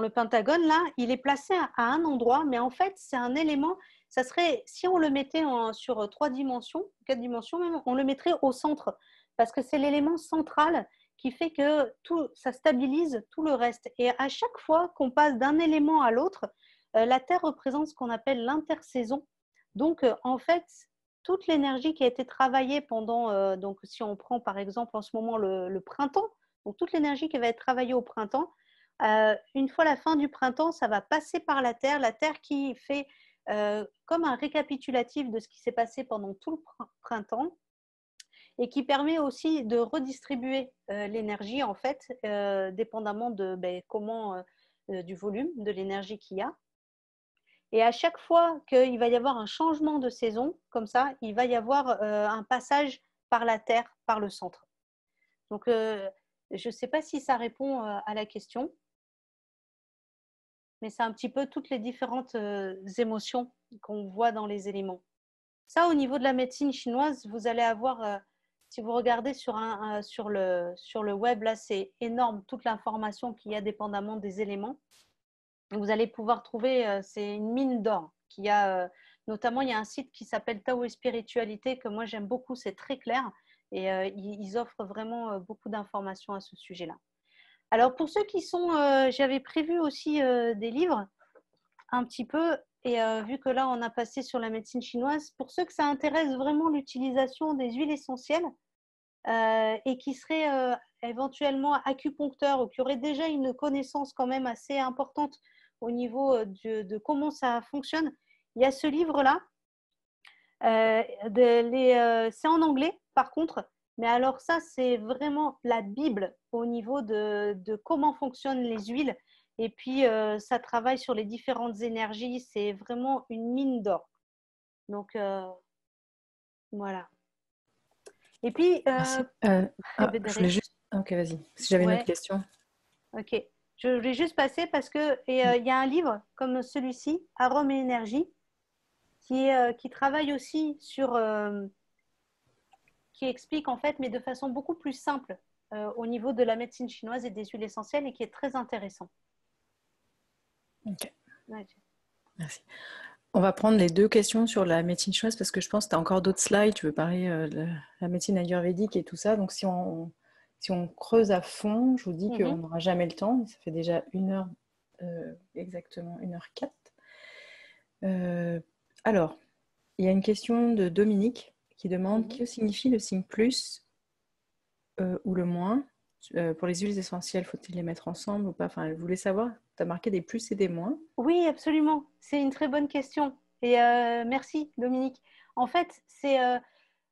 S2: Pentagone, là, il est placé à un endroit, mais en fait, c'est un élément, ça serait, si on le mettait sur 3 dimensions, 4 dimensions même, on le mettrait au centre, parce que c'est l'élément central qui fait que ça stabilise tout le reste. Et à chaque fois qu'on passe d'un élément à l'autre, la Terre représente ce qu'on appelle l'intersaison. Donc, en fait, toute l'énergie qui a été travaillée pendant, donc si on prend par exemple en ce moment le printemps, donc toute l'énergie qui va être travaillée au printemps, une fois la fin du printemps, ça va passer par la Terre qui fait comme un récapitulatif de ce qui s'est passé pendant tout le printemps et qui permet aussi de redistribuer l'énergie en fait, dépendamment de du volume de l'énergie qu'il y a. Et à chaque fois qu'il va y avoir un changement de saison, comme ça, il va y avoir un passage par la Terre, par le centre. Donc, je ne sais pas si ça répond à la question, mais c'est un petit peu toutes les différentes émotions qu'on voit dans les éléments. Ça, au niveau de la médecine chinoise, vous allez avoir, si vous regardez sur le web, là, c'est énorme, toute l'information qu'il y a dépendamment des éléments. Vous allez pouvoir trouver, c'est une mine d'or. Notamment, il y a un site qui s'appelle Tao et Spiritualité que moi j'aime beaucoup, c'est très clair et ils offrent vraiment beaucoup d'informations à ce sujet-là. Alors pour ceux qui sont, j'avais prévu aussi des livres un petit peu et vu que là on a passé sur la médecine chinoise, pour ceux que ça intéresse vraiment l'utilisation des huiles essentielles et qui seraient éventuellement acupuncteurs ou qui auraient déjà une connaissance quand même assez importante au niveau de comment ça fonctionne, il y a ce livre-là. C'est en anglais, par contre, mais alors ça, c'est vraiment la Bible au niveau de comment fonctionnent les huiles. Et puis, ça travaille sur les différentes énergies. C'est vraiment une mine d'or. Donc, voilà. Et puis,
S3: Merci. Je voulais juste. Ok, vas-y. Si j'avais une autre
S2: ouais,
S3: question.
S2: ok. Je voulais juste passer parce que il y a un livre comme celui-ci, Arôme et énergie, qui travaille aussi sur, qui explique en fait, mais de façon beaucoup plus simple au niveau de la médecine chinoise et des huiles essentielles et qui est très intéressant.
S3: Ok,
S2: Ouais.
S3: merci. On va prendre les 2 questions sur la médecine chinoise parce que je pense que tu as encore d'autres slides. Tu veux parler de la médecine ayurvédique et tout ça. Donc, si on creuse à fond, je vous dis qu'on n'aura jamais le temps. Ça fait déjà 1 heure, exactement 1h04. Alors, il y a une question de Dominique qui demande que signifie le signe plus ou le moins. Pour les huiles essentielles, faut-il les mettre ensemble ou pas? Enfin, elle voulait savoir, tu as marqué des plus et des moins.
S2: Oui, absolument. C'est une très bonne question. Et merci, Dominique. En fait, c'est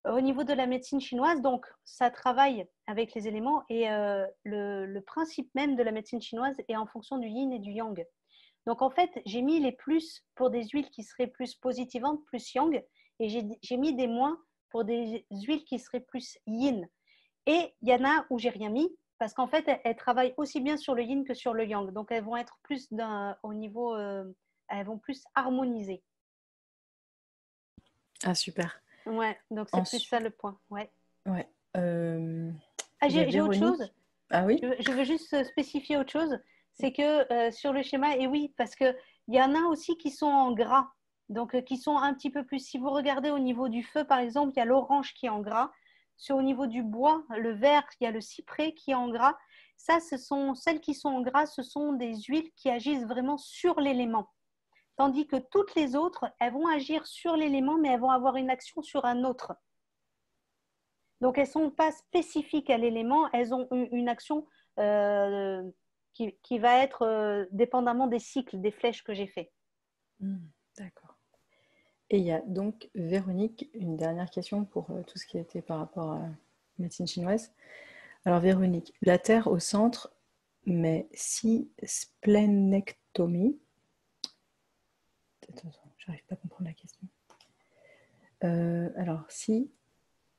S2: au niveau de la médecine chinoise, donc ça travaille avec les éléments et le principe même de la médecine chinoise est en fonction du yin et du yang. Donc en fait, j'ai mis les plus pour des huiles qui seraient plus positivantes, plus yang, et j'ai mis des moins pour des huiles qui seraient plus yin. Et il y en a où j'ai rien mis, parce qu'en fait, elles travaillent aussi bien sur le yin que sur le yang. Donc elles vont être plus au niveau, elles vont plus harmoniser.
S3: Ah, super.
S2: Ouais, donc c'est plus ça
S3: Ensuite,
S2: le point. Ouais.
S3: ouais.
S2: Ah,
S3: Il y a
S2: j'ai autre chose.
S3: Véronique. Ah oui?
S2: Je veux juste spécifier autre chose. c'est que sur le schéma, et oui, parce qu'il y en a aussi qui sont en gras, donc qui sont un petit peu plus. Si vous regardez au niveau du feu, par exemple, il y a l'orange qui est en gras. Au niveau du bois, le vert, il y a le cyprès qui est en gras. Ça, ce sont celles qui sont en gras, ce sont des huiles qui agissent vraiment sur l'élément. Tandis que toutes les autres, elles vont agir sur l'élément, mais elles vont avoir une action sur un autre. Donc, elles ne sont pas spécifiques à l'élément, elles ont une action qui va être dépendamment des cycles, des flèches que j'ai fait.
S3: D'accord. Et il y a donc, Véronique, une dernière question pour tout ce qui était par rapport à la médecine chinoise. Alors, Véronique, la Terre au centre, mais si splénectomie. Attends, j'arrive pas à comprendre la question. Alors, si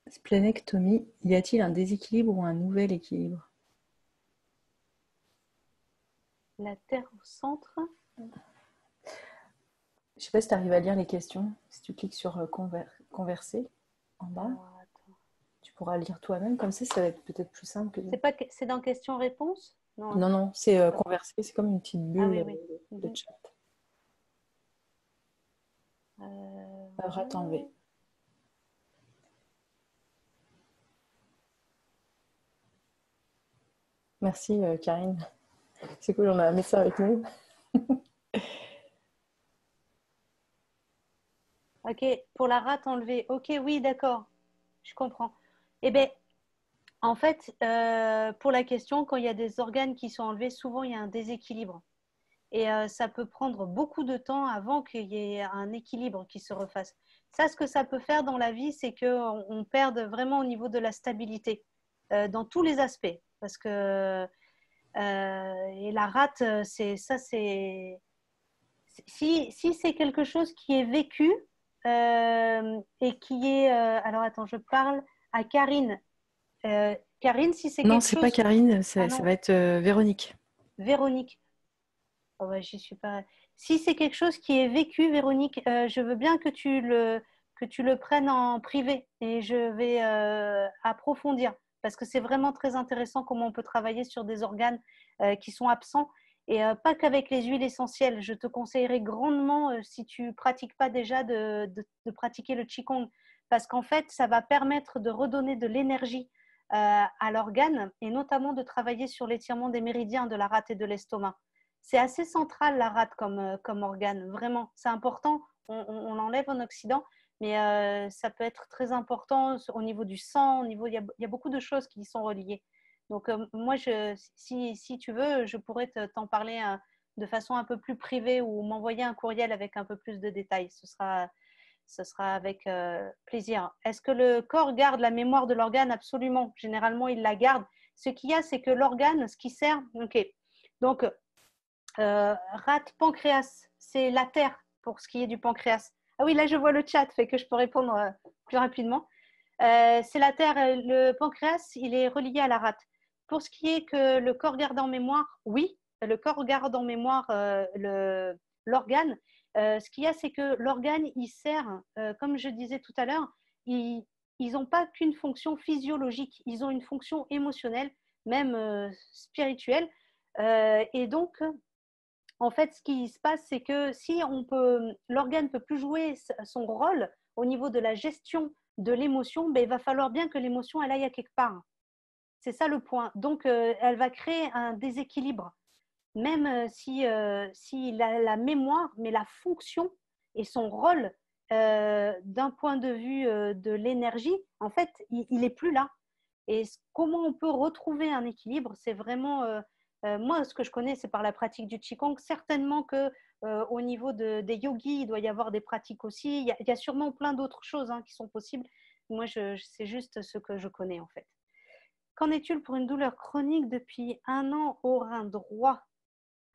S3: splénectomie, y a-t-il un déséquilibre ou un nouvel équilibre?
S2: La Terre au centre.
S3: Je ne sais pas si tu arrives à lire les questions. Si tu cliques sur converser en bas, tu pourras lire toi-même. Comme ça va être peut-être plus simple.
S2: C'est dans questions-réponses?
S3: Non, c'est converser. C'est comme une petite bulle de chat. Rate enlevé. Merci Karine. C'est cool, on a un médecin avec nous.
S2: Ok, pour la rate enlevée. Ok, oui, d'accord. Je comprends. Eh bien, en fait, pour la question, quand il y a des organes qui sont enlevés, souvent il y a un déséquilibre. Et ça peut prendre beaucoup de temps avant qu'il y ait un équilibre qui se refasse. Ça, ce que ça peut faire dans la vie, c'est qu'on perde vraiment au niveau de la stabilité, dans tous les aspects. Parce que et la rate, c'est ça, c'est si c'est quelque chose qui est vécu et qui est alors attends, je parle à Karine. Karine, si c'est
S3: Non,
S2: quelque
S3: c'est
S2: chose.
S3: pas Karine, ça va être Véronique.
S2: Véronique. Oh ouais, j'y suis pas. Si c'est quelque chose qui est vécu, Véronique, je veux bien que tu le prennes en privé et je vais approfondir parce que c'est vraiment très intéressant comment on peut travailler sur des organes qui sont absents et pas qu'avec les huiles essentielles. Je te conseillerais grandement, si tu pratiques pas déjà, pratiquer le Qigong parce qu'en fait, ça va permettre de redonner de l'énergie à l'organe et notamment de travailler sur l'étirement des méridiens de la rate et de l'estomac. C'est assez central la rate comme organe, vraiment. C'est important, on l'enlève en Occident, mais ça peut être très important au niveau du sang, il y a beaucoup de choses qui y sont reliées. Donc moi, si tu veux, je pourrais t'en parler de façon un peu plus privée ou m'envoyer un courriel avec un peu plus de détails. Ce sera avec plaisir. Est-ce que le corps garde la mémoire de l'organe? Absolument. Généralement, il la garde. Ce qu'il y a, c'est que l'organe, ce qui sert... Ok. Donc, rate pancréas, c'est la terre pour ce qui est du pancréas. Ah oui, là je vois le chat, fait que je peux répondre plus rapidement. C'est la terre, le pancréas, il est relié à la rate. Pour ce qui est que le corps garde en mémoire, oui, le corps garde en mémoire l'organe. Ce qu'il y a, c'est que l'organe, il sert, comme je disais tout à l'heure, ils n'ont pas qu'une fonction physiologique, ils ont une fonction émotionnelle, même spirituelle. Et donc, en fait, ce qui se passe, c'est que si l'organe ne peut plus jouer son rôle au niveau de la gestion de l'émotion, ben, il va falloir bien que l'émotion elle aille à quelque part. C'est ça le point. Donc, elle va créer un déséquilibre. Même si la mémoire, mais la fonction et son rôle d'un point de vue de l'énergie, en fait, il n'est plus là. Et comment on peut retrouver un équilibre, c'est vraiment... moi, ce que je connais, c'est par la pratique du Qigong. Certainement que au niveau des yogis, il doit y avoir des pratiques aussi. Il y a sûrement plein d'autres choses qui sont possibles. Moi, c'est juste ce que je connais, en fait. Qu'en est-il pour une douleur chronique depuis 1 an au rein droit?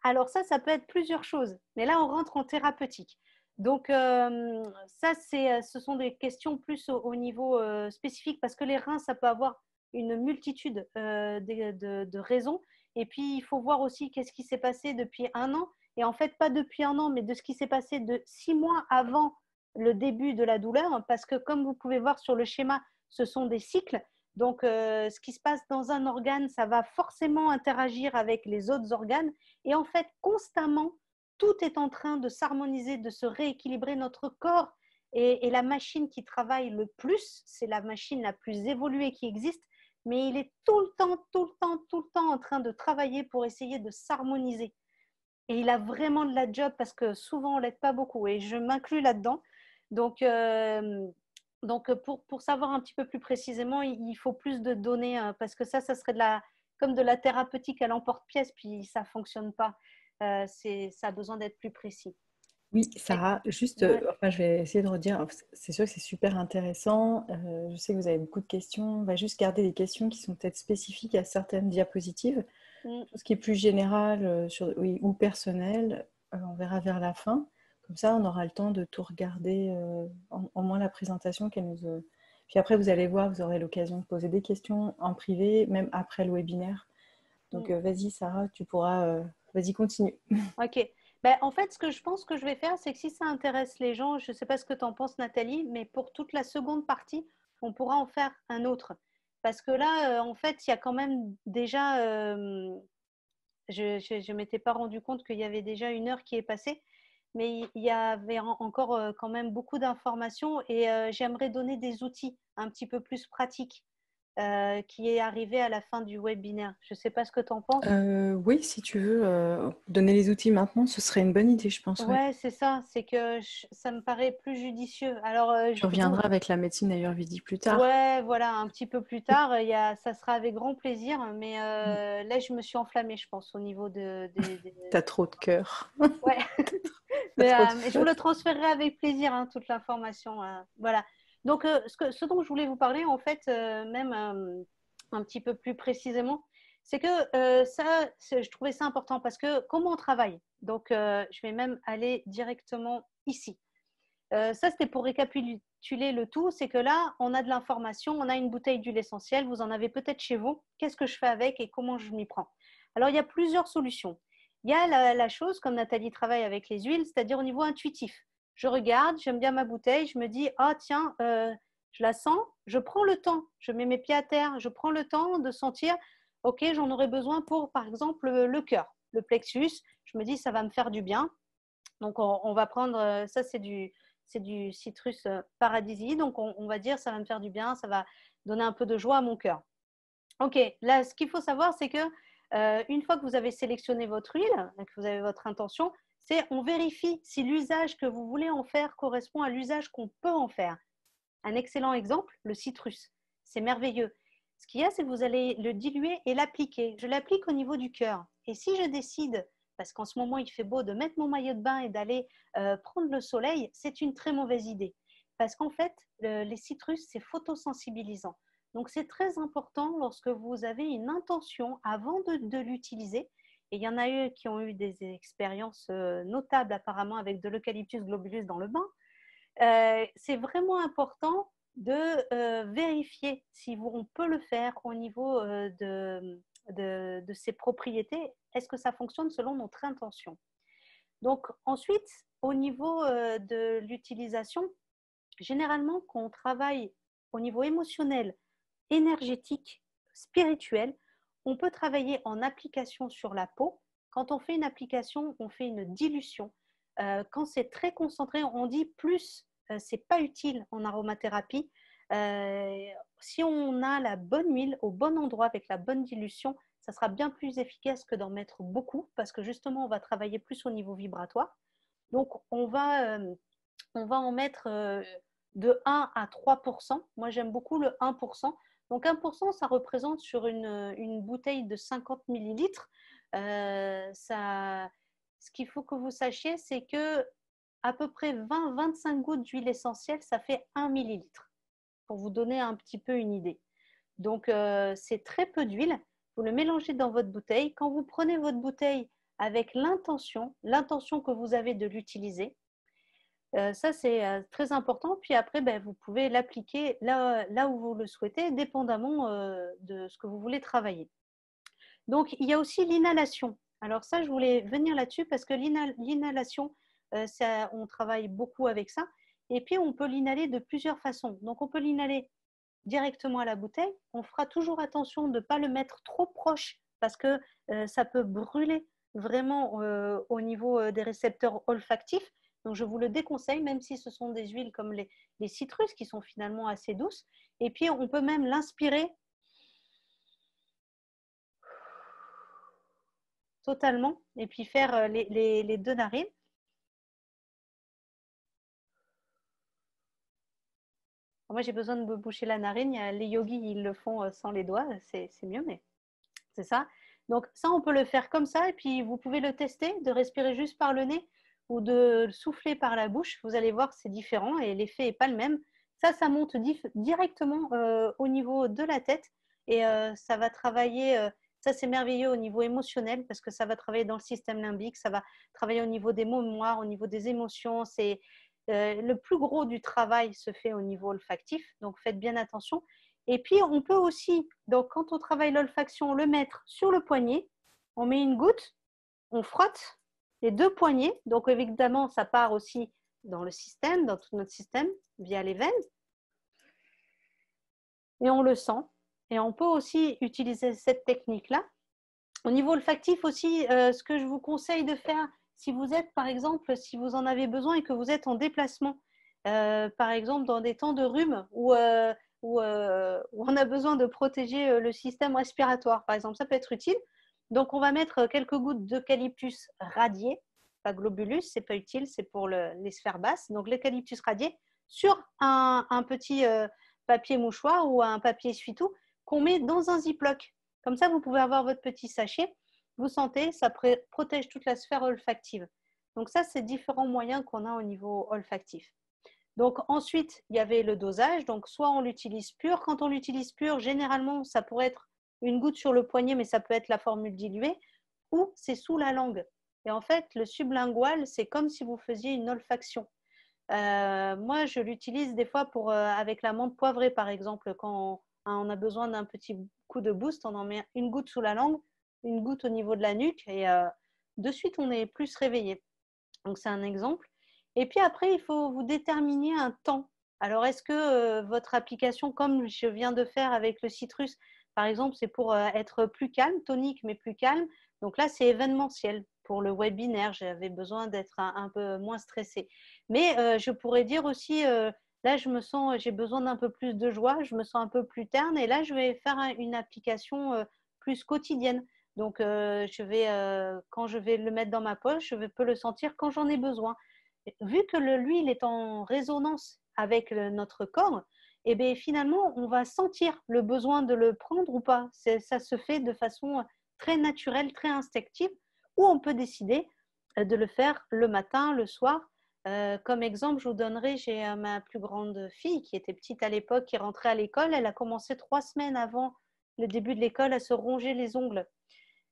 S2: Alors ça peut être plusieurs choses. Mais là, on rentre en thérapeutique. Donc, ça, ce sont des questions plus au niveau spécifique parce que les reins, ça peut avoir une multitude de raisons. Et puis, il faut voir aussi qu'est-ce qui s'est passé depuis 1 an. Et en fait, pas depuis 1 an, mais de ce qui s'est passé de 6 mois avant le début de la douleur. Parce que comme vous pouvez voir sur le schéma, ce sont des cycles. Donc, ce qui se passe dans un organe, ça va forcément interagir avec les autres organes. Et en fait, constamment, tout est en train de s'harmoniser, de se rééquilibrer. Notre corps et la machine qui travaille le plus, c'est la machine la plus évoluée qui existe, mais il est tout le temps en train de travailler pour essayer de s'harmoniser. Et il a vraiment de la job parce que souvent, on ne l'aide pas beaucoup. Et je m'inclus là-dedans. Donc, pour savoir un petit peu plus précisément, il faut plus de données parce que ça serait comme de la thérapeutique à l'emporte-pièce, puis ça ne fonctionne pas. Ça a besoin d'être plus précis.
S3: Oui, Sarah, juste,
S2: Ouais.
S3: enfin, je vais essayer de redire, c'est sûr que c'est super intéressant, je sais que vous avez beaucoup de questions, on va juste garder des questions qui sont peut-être spécifiques à certaines diapositives. Tout ce qui est plus général oui, ou personnel, on verra vers la fin. Comme ça, on aura le temps de tout regarder, au moins la présentation qu'elle nous... Puis après, vous allez voir, vous aurez l'occasion de poser des questions en privé, même après le webinaire. Donc, vas-y, Sarah, tu pourras... vas-y, continue.
S2: Ok. Ben, en fait, ce que je pense que je vais faire, c'est que si ça intéresse les gens, je ne sais pas ce que tu en penses, Nathalie, mais pour toute la seconde partie, on pourra en faire un autre. Parce que là, en fait, il y a quand même déjà... je ne m'étais pas rendu compte qu'il y avait déjà 1 heure qui est passée, mais il y avait encore quand même beaucoup d'informations et j'aimerais donner des outils un petit peu plus pratiques qui est arrivé à la fin du webinaire. Je ne sais pas ce que tu en penses.
S3: Oui, si tu veux donner les outils maintenant, ce serait une bonne idée, je pense. Ouais.
S2: Ouais, c'est ça. C'est que ça me paraît plus judicieux. Alors,
S3: Tu reviendras avec la médecine ayurvédique plus tard.
S2: ouais, voilà, un petit peu plus tard, ça sera avec grand plaisir. Mais là, je me suis enflammée, je pense, au niveau
S3: T'as trop de cœur.
S2: Ouais.
S3: T'as trop de
S2: Mais je vous
S3: feu.
S2: le transférerai avec plaisir, hein, toute l'information. Voilà. Donc, ce dont je voulais vous parler, en fait, même un petit peu plus précisément, c'est que je trouvais ça important parce que comment on travaille. Donc, je vais même aller directement ici. Ça, c'était pour récapituler le tout. C'est que là, on a de l'information, on a une bouteille d'huile essentielle, vous en avez peut-être chez vous. Qu'est-ce que je fais avec et comment je m'y prends? Alors, il y a plusieurs solutions. Il y a la chose, comme Nathalie travaille avec les huiles, c'est-à-dire au niveau intuitif. Je regarde, j'aime bien ma bouteille, je me dis, ah tiens, je la sens, je prends le temps, je mets mes pieds à terre, je prends le temps de sentir, ok, j'en aurais besoin pour, par exemple, le cœur, le plexus. Je me dis, ça va me faire du bien. Donc, on va prendre, ça c'est du citrus paradisi. Donc, on va dire, ça va me faire du bien, ça va donner un peu de joie à mon cœur. Ok, là, ce qu'il faut savoir, c'est que une fois que vous avez sélectionné votre huile, que vous avez votre intention, c'est on vérifie si l'usage que vous voulez en faire correspond à l'usage qu'on peut en faire. Un excellent exemple, le citrus. C'est merveilleux. Ce qu'il y a, c'est que vous allez le diluer et l'appliquer. Je l'applique au niveau du cœur. Et si je décide, parce qu'en ce moment il fait beau, de mettre mon maillot de bain et d'aller prendre le soleil, c'est une très mauvaise idée. Parce qu'en fait, les citrus, c'est photosensibilisant. Donc c'est très important lorsque vous avez une intention avant de l'utiliser. Et il y en a eu qui ont eu des expériences notables apparemment avec de l'eucalyptus globulus dans le bain. C'est vraiment important de vérifier si on peut le faire au niveau de ses propriétés. Est-ce que ça fonctionne selon notre intention? Donc ensuite, au niveau de l'utilisation, généralement, quand on travaille au niveau émotionnel, énergétique, spirituel, on peut travailler en application sur la peau. Quand on fait une application, on fait une dilution. Quand c'est très concentré, on dit plus, c'est pas utile en aromathérapie. Si on a la bonne huile au bon endroit avec la bonne dilution, ça sera bien plus efficace que d'en mettre beaucoup parce que justement, on va travailler plus au niveau vibratoire. Donc, on va en mettre de 1 à 3%. Moi, j'aime beaucoup le 1%. Donc, 1%, ça représente sur une bouteille de 50 millilitres. Ce qu'il faut que vous sachiez, c'est que à peu près 20-25 gouttes d'huile essentielle, ça fait 1 millilitre, pour vous donner un petit peu une idée. Donc, c'est très peu d'huile. Vous le mélangez dans votre bouteille. Quand vous prenez votre bouteille avec l'intention que vous avez de l'utiliser, ça, c'est très important. Puis après, vous pouvez l'appliquer là où vous le souhaitez, dépendamment de ce que vous voulez travailler. Donc, il y a aussi l'inhalation. Alors ça, je voulais venir là-dessus parce que l'inhalation, on travaille beaucoup avec ça. Et puis, on peut l'inhaler de plusieurs façons. Donc, on peut l'inhaler directement à la bouteille. On fera toujours attention de ne pas le mettre trop proche parce que ça peut brûler vraiment au niveau des récepteurs olfactifs. Donc, je vous le déconseille, même si ce sont des huiles comme les citrus qui sont finalement assez douces. Et puis, on peut même l'inspirer totalement et puis faire les deux narines. Moi, j'ai besoin de me boucher la narine. Les yogis, ils le font sans les doigts. C'est mieux, mais c'est ça. Donc, ça, on peut le faire comme ça. Et puis, vous pouvez le tester, de respirer juste par le nez ou de souffler par la bouche. Vous allez voir, c'est différent et l'effet n'est pas le même. Ça monte directement au niveau de la tête et ça va travailler. Ça, c'est merveilleux au niveau émotionnel parce que ça va travailler dans le système limbique, ça va travailler au niveau des mémoires, au niveau des émotions. C'est le plus gros du travail se fait au niveau olfactif, donc faites bien attention. Et puis, on peut aussi, donc quand on travaille l'olfaction, le mettre sur le poignet. On met une goutte, on frotte les deux poignets. Donc, évidemment, ça part aussi dans le système, dans tout notre système, via les veines. Et on le sent. Et on peut aussi utiliser cette technique-là. Au niveau olfactif aussi, ce que je vous conseille de faire, si vous êtes, par exemple, si vous en avez besoin et que vous êtes en déplacement, par exemple dans des temps de rhume où on a besoin de protéger le système respiratoire, par exemple, ça peut être utile. Donc, on va mettre quelques gouttes d'eucalyptus radié, pas globulus, c'est pas utile, c'est pour les sphères basses. Donc, l'eucalyptus radié sur un petit papier mouchoir ou un papier essuie-tout qu'on met dans un ziploc. Comme ça, vous pouvez avoir votre petit sachet. Vous sentez, ça protège toute la sphère olfactive. Donc ça, c'est différents moyens qu'on a au niveau olfactif. Donc ensuite, il y avait le dosage. Donc soit on l'utilise pur. Quand on l'utilise pur, généralement, ça pourrait être une goutte sur le poignet, mais ça peut être la formule diluée, ou c'est sous la langue. Et en fait, le sublingual, c'est comme si vous faisiez une olfaction. Moi, je l'utilise des fois avec la menthe poivrée, par exemple, quand on a besoin d'un petit coup de boost, on en met une goutte sous la langue, une goutte au niveau de la nuque, et de suite, on est plus réveillé. Donc, c'est un exemple. Et puis après, il faut vous déterminer un temps. Alors, est-ce que votre application, comme je viens de faire avec le citrus, par exemple, c'est pour être plus calme, tonique, mais plus calme. Donc là, c'est événementiel. Pour le webinaire, j'avais besoin d'être un peu moins stressée. Mais je pourrais dire aussi, là, j'ai besoin d'un peu plus de joie, je me sens un peu plus terne. Et là, je vais faire une application plus quotidienne. Donc, quand je vais le mettre dans ma poche, peux le sentir quand j'en ai besoin. Vu que l'huile est en résonance avec notre corps, et bien finalement, on va sentir le besoin de le prendre ou pas. Ça se fait de façon très naturelle, très instinctive, ou on peut décider de le faire le matin, le soir. Comme exemple, je vous donnerai, j'ai ma plus grande fille qui était petite à l'époque, qui rentrait à l'école. Elle a commencé 3 semaines avant le début de l'école à se ronger les ongles.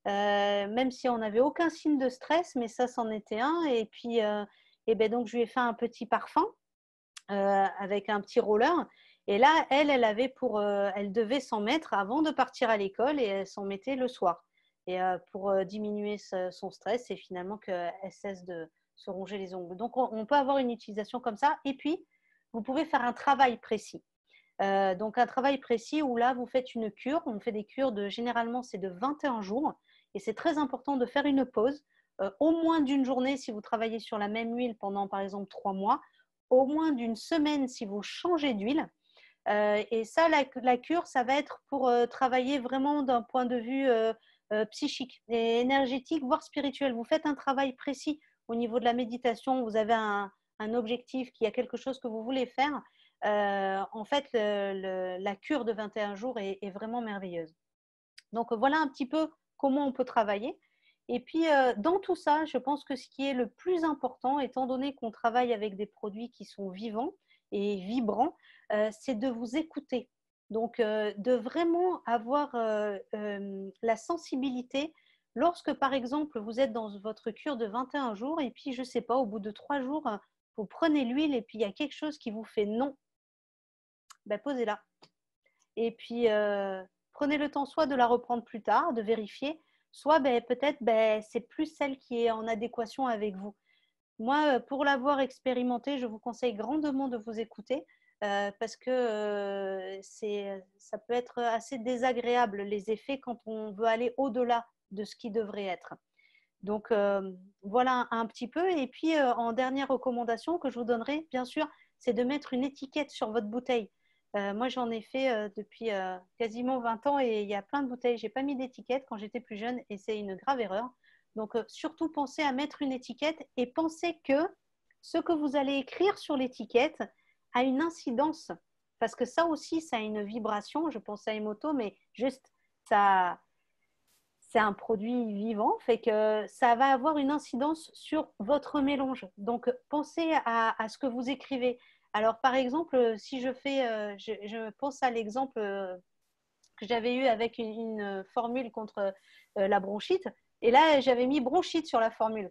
S2: Même si on n'avait aucun signe de stress, mais ça, c'en était un. Et puis, ben donc, je lui ai fait un petit parfum avec un petit roller. Et là, elle devait s'en mettre avant de partir à l'école et elle s'en mettait le soir. Et pour diminuer son stress et finalement qu'elle cesse de se ronger les ongles. Donc, on peut avoir une utilisation comme ça. Et puis, vous pouvez faire un travail précis. Donc, un travail précis où là, vous faites une cure. On fait des cures généralement, c'est de 21 jours. Et c'est très important de faire une pause, au moins d'une journée si vous travaillez sur la même huile pendant, par exemple, 3 mois, au moins d'une semaine si vous changez d'huile. Et ça, la cure, ça va être pour travailler vraiment d'un point de vue psychique et énergétique, voire spirituel. Vous faites un travail précis au niveau de la méditation, vous avez un objectif, qu'il y a quelque chose que vous voulez faire. En fait, la cure de 21 jours est vraiment merveilleuse. Donc, voilà un petit peu comment on peut travailler. Et puis, dans tout ça, je pense que ce qui est le plus important, étant donné qu'on travaille avec des produits qui sont vivants et vibrants, c'est de vous écouter. Donc, de vraiment avoir la sensibilité lorsque, par exemple, vous êtes dans votre cure de 21 jours et puis, je ne sais pas, au bout de 3 jours, vous prenez l'huile et puis il y a quelque chose qui vous fait non, ben, posez-la. Et puis, prenez le temps soit de la reprendre plus tard, de vérifier, soit peut-être c'est plus celle qui est en adéquation avec vous. Moi, pour l'avoir expérimenté, je vous conseille grandement de vous écouter parce que ça peut être assez désagréable les effets quand on veut aller au-delà de ce qui devrait être. Donc voilà un petit peu. Et puis en dernière recommandation que je vous donnerai, bien sûr, c'est de mettre une étiquette sur votre bouteille. Moi, j'en ai fait depuis quasiment 20 ans et il y a plein de bouteilles. Je n'ai pas mis d'étiquette quand j'étais plus jeune et c'est une grave erreur. Donc, surtout, pensez à mettre une étiquette et pensez que ce que vous allez écrire sur l'étiquette a une incidence. Parce que ça aussi, ça a une vibration. Je pense à Emoto, mais juste, ça, c'est un produit vivant, fait que ça va avoir une incidence sur votre mélange. Donc, pensez à ce que vous écrivez. Alors, par exemple, si je pense à l'exemple que j'avais eu avec une formule contre la bronchite, et là, j'avais mis bronchite sur la formule.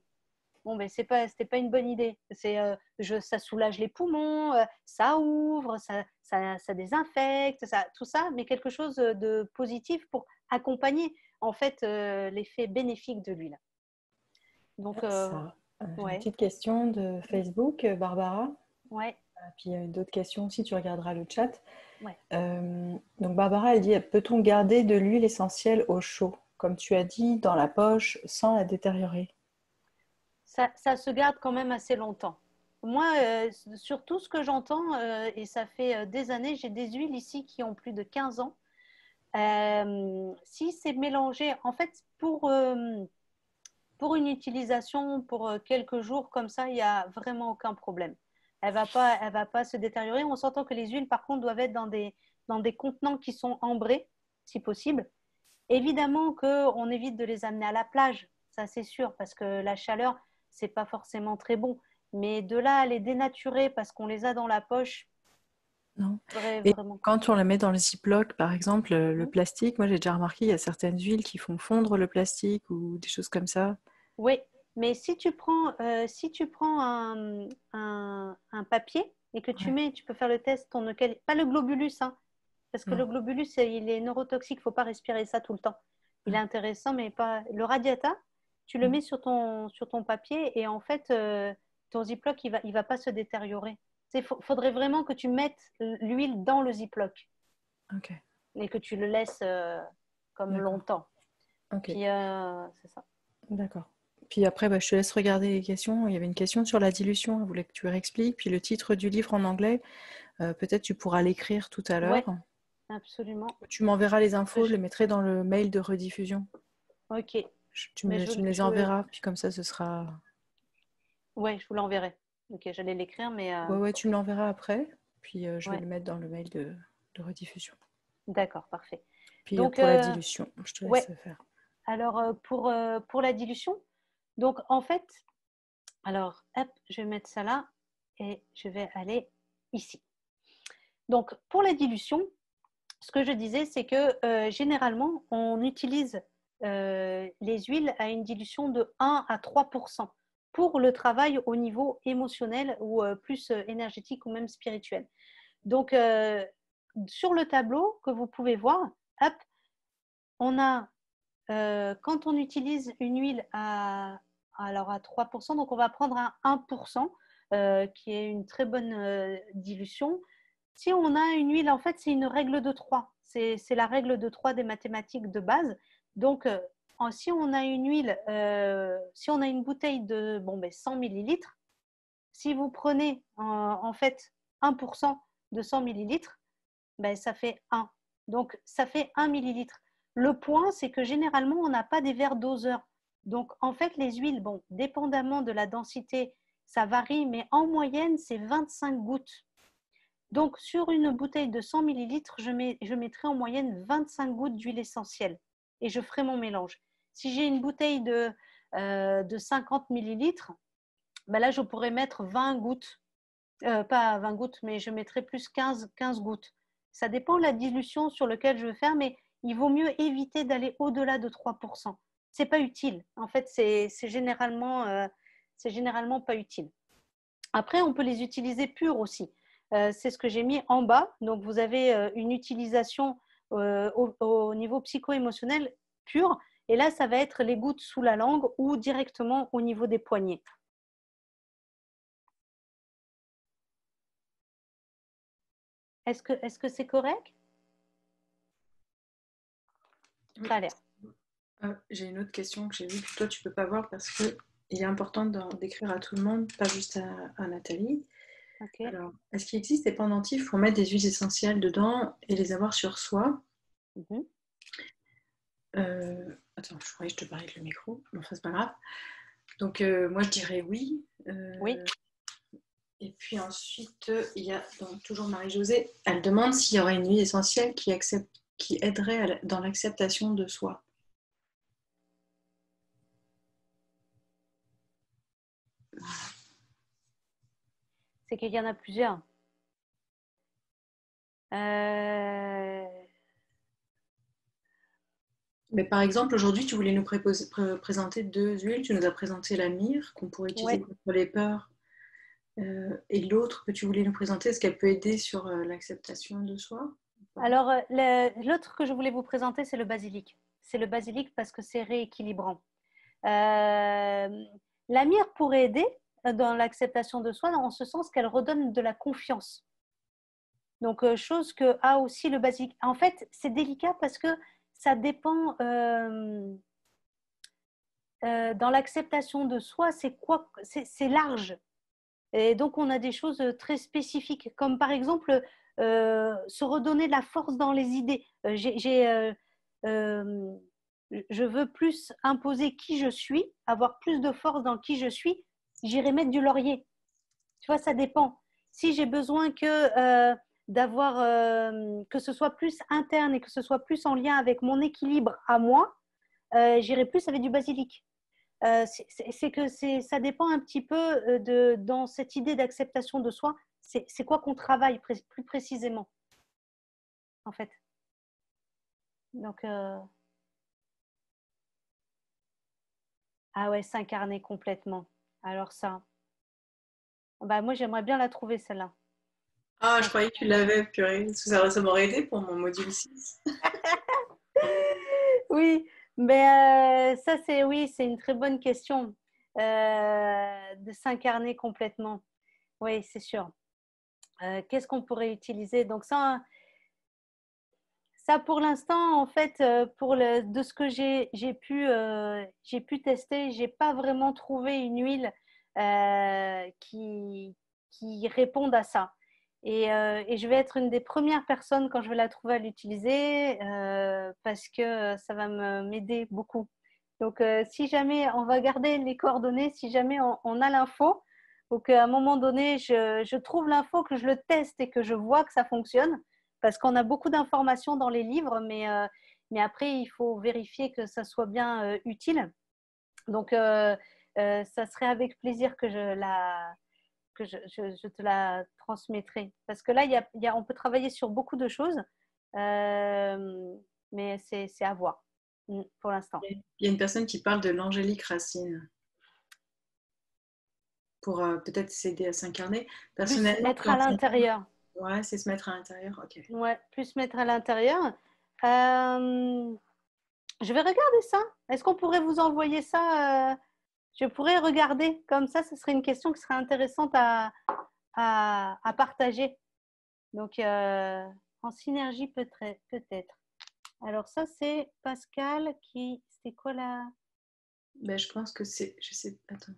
S2: Bon, ben, c'était pas une bonne idée. Ça soulage les poumons, ça ouvre, ça désinfecte, tout ça, mais quelque chose de positif pour accompagner en fait l'effet bénéfique de l'huile. Donc,
S3: J'ai une
S2: ouais,
S3: petite question de Facebook, Barbara.
S2: ouais,
S3: Puis d'autres questions aussi, tu regarderas le chat.
S2: ouais.
S3: Donc Barbara, elle dit, peut-on garder de l'huile essentielle au chaud, comme tu as dit, dans la poche, sans la détériorer?
S2: Ça se garde quand même assez longtemps. Moi, sur tout ce que j'entends, et ça fait des années, j'ai des huiles ici qui ont plus de 15 ans. Si c'est mélangé, en fait, pour une utilisation pour quelques jours comme ça, il n'y a vraiment aucun problème. Elle va pas se détériorer. On s'entend que les huiles, par contre, doivent être dans des contenants qui sont ambrés, si possible. Évidemment qu'on évite de les amener à la plage, ça c'est sûr, parce que la chaleur, c'est pas forcément très bon. Mais de là à les dénaturer parce qu'on les a dans la poche,
S3: Non.
S2: faudrait
S3: Et
S2: vraiment.
S3: quand on la met dans le Ziploc, par exemple, le
S2: Hmm.
S3: plastique, moi j'ai déjà remarqué, il y a certaines huiles qui font fondre le plastique ou des choses comme ça.
S2: Oui, mais si tu prends un papier et que tu
S3: Ouais.
S2: mets, tu peux faire le test, pas le globulus, hein, parce que le
S3: Non.
S2: globulus, il est neurotoxique, il ne faut pas respirer ça tout le temps. Il est
S3: Ouais.
S2: intéressant, mais pas. Le radiata, tu le
S3: Mm.
S2: mets sur ton papier et en fait, ton Ziploc, il va pas se détériorer. Il faudrait vraiment que tu mettes l'huile dans le Ziploc
S3: Ok,
S2: et que tu le laisses comme
S3: d'accord.
S2: longtemps.
S3: Ok,
S2: Puis, c'est ça.
S3: d'accord. Puis après, bah, je te laisse regarder les questions. Il y avait une question sur la dilution, elle voulait que tu réexpliques. Puis le titre du livre en anglais, peut-être tu pourras l'écrire tout à l'heure.
S2: Ouais, absolument.
S3: Tu m'enverras les infos, je
S2: Je-
S3: les mettrai dans le mail de rediffusion.
S2: Ok,
S3: Tu
S2: mais
S3: me les enverras, puis comme ça, ce sera...
S2: ouais, je vous l'enverrai. Ok, j'allais l'écrire, mais
S3: Ouais, ouais, tu me l'enverras après, puis je vais
S2: ouais,
S3: le mettre dans le mail de rediffusion.
S2: d'accord, parfait.
S3: Puis
S2: Donc,
S3: pour la dilution, je te laisse
S2: ouais,
S3: faire.
S2: alors pour la dilution, donc en fait, alors hop, je vais mettre ça là et je vais aller ici. Donc pour la dilution, ce que je disais, c'est que généralement, on utilise les huiles à une dilution de 1 à 3% pour le travail au niveau émotionnel ou plus énergétique ou même spirituel. Donc, sur le tableau que vous pouvez voir, hop, on a, quand on utilise une huile alors à 3%, donc on va prendre un 1%, qui est une très bonne dilution. Si on a une huile, en fait, c'est une règle de 3. C'est la règle de 3 des mathématiques de base. Donc, si on a une huile, si on a une bouteille de 100 millilitres, si vous prenez en fait 1% de 100 millilitres, ben, ça fait 1. Donc, ça fait 1 millilitre. Le point, c'est que généralement, on n'a pas des verres doseurs. Donc, en fait, les huiles, bon, dépendamment de la densité, ça varie, mais en moyenne, c'est 25 gouttes. Donc, sur une bouteille de 100 millilitres, je mettrai en moyenne 25 gouttes d'huile essentielle et je ferai mon mélange. Si j'ai une bouteille de 50 millilitres, ben là, je pourrais mettre 20 gouttes. Pas 20 gouttes, mais je mettrai plus 15 gouttes. Ça dépend de la dilution sur laquelle je veux faire, mais il vaut mieux éviter d'aller au-delà de 3%. C'est pas utile. En fait, c'est généralement pas utile. Après, on peut les utiliser purs aussi. C'est ce que j'ai mis en bas. Donc, vous avez une utilisation au niveau psycho-émotionnel pur. Et là, ça va être les gouttes sous la langue ou directement au niveau des poignets. Est-ce que c'est correct?
S3: Oui.
S2: Ça a l'air.
S3: J'ai une autre question que j'ai vue que toi tu peux pas voir parce que il est important d'écrire à tout le monde, pas juste à Nathalie.
S2: Ok.
S3: Alors, est-ce qu'il existe des pendentifs pour mettre des huiles essentielles dedans et les avoir sur soi?
S2: Mhm.
S3: Attends, je croyais que je te parlais avec le micro, mais enfin c'est pas grave. Donc moi je dirais oui.
S2: Oui.
S3: Et puis ensuite, il y a donc, toujours Marie-Josée, elle demande s'il y aurait une huile essentielle qui aiderait dans l'acceptation de soi.
S2: C'est qu'il y en a plusieurs.
S3: Mais par exemple, aujourd'hui, tu voulais nous présenter 2 huiles. Tu nous as présenté la myrrhe qu'on pourrait utiliser
S2: Ouais.
S3: contre les peurs. Et l'autre que tu voulais nous présenter, est-ce qu'elle peut aider sur l'acceptation de soi?
S2: Alors, l'autre que je voulais vous présenter, c'est le basilic. C'est le basilic parce que c'est rééquilibrant. La myrrhe pourrait aider dans l'acceptation de soi, en ce sens qu'elle redonne de la confiance. Donc, chose que a aussi le basilic. En fait, c'est délicat parce que ça dépend dans l'acceptation de soi, c'est large. Et donc, on a des choses très spécifiques, comme par exemple se redonner de la force dans les idées. Euh, je veux plus imposer qui je suis, avoir plus de force dans qui je suis, j'irai mettre du laurier. Tu vois, ça dépend. Si j'ai besoin d'avoir que ce soit plus interne et que ce soit plus en lien avec mon équilibre à moi, j'irai plus avec du basilic. Ça dépend un petit peu dans cette idée d'acceptation de soi. C'est quoi qu'on travaille plus précisément, en fait. Donc, ah ouais, s'incarner complètement. Alors ça, bah moi j'aimerais bien la trouver celle-là.
S3: Ah, je croyais que tu l'avais, purée. Ça m'aurait aidé pour mon module 6.
S2: Oui, mais ça c'est oui, c'est une très bonne question de s'incarner complètement. Oui, c'est sûr. Qu'est-ce qu'on pourrait utiliser? Donc ça pour l'instant, en fait, de ce que j'ai pu tester, j'ai pas vraiment trouvé une huile qui réponde à ça. Et je vais être une des premières personnes quand je vais la trouver à l'utiliser parce que ça va m'aider beaucoup. Donc, si jamais on va garder les coordonnées, si jamais on a l'info, ou qu'à un moment donné, je trouve l'info, que je le teste et que je vois que ça fonctionne, parce qu'on a beaucoup d'informations dans les livres, mais après, il faut vérifier que ça soit bien utile. Donc, ça serait avec plaisir que je te la transmettrai. Parce que là, on peut travailler sur beaucoup de choses, mais c'est à voir pour l'instant.
S3: Il y a une personne qui parle de l'angélique racine pour peut-être s'aider à s'incarner.
S2: Plus
S3: Personnellement,
S2: mettre à l'intérieur.
S3: ouais, c'est se mettre à l'intérieur. Ok.
S2: Ouais, plus mettre à l'intérieur. Je vais regarder ça. Est-ce qu'on pourrait vous envoyer ça Je pourrais regarder comme ça. Ce serait une question qui serait intéressante à partager. Donc, en synergie peut-être. Alors ça, c'est Pascal qui... C'était quoi là?
S3: Ben, je pense que c'est... Je sais... Attends.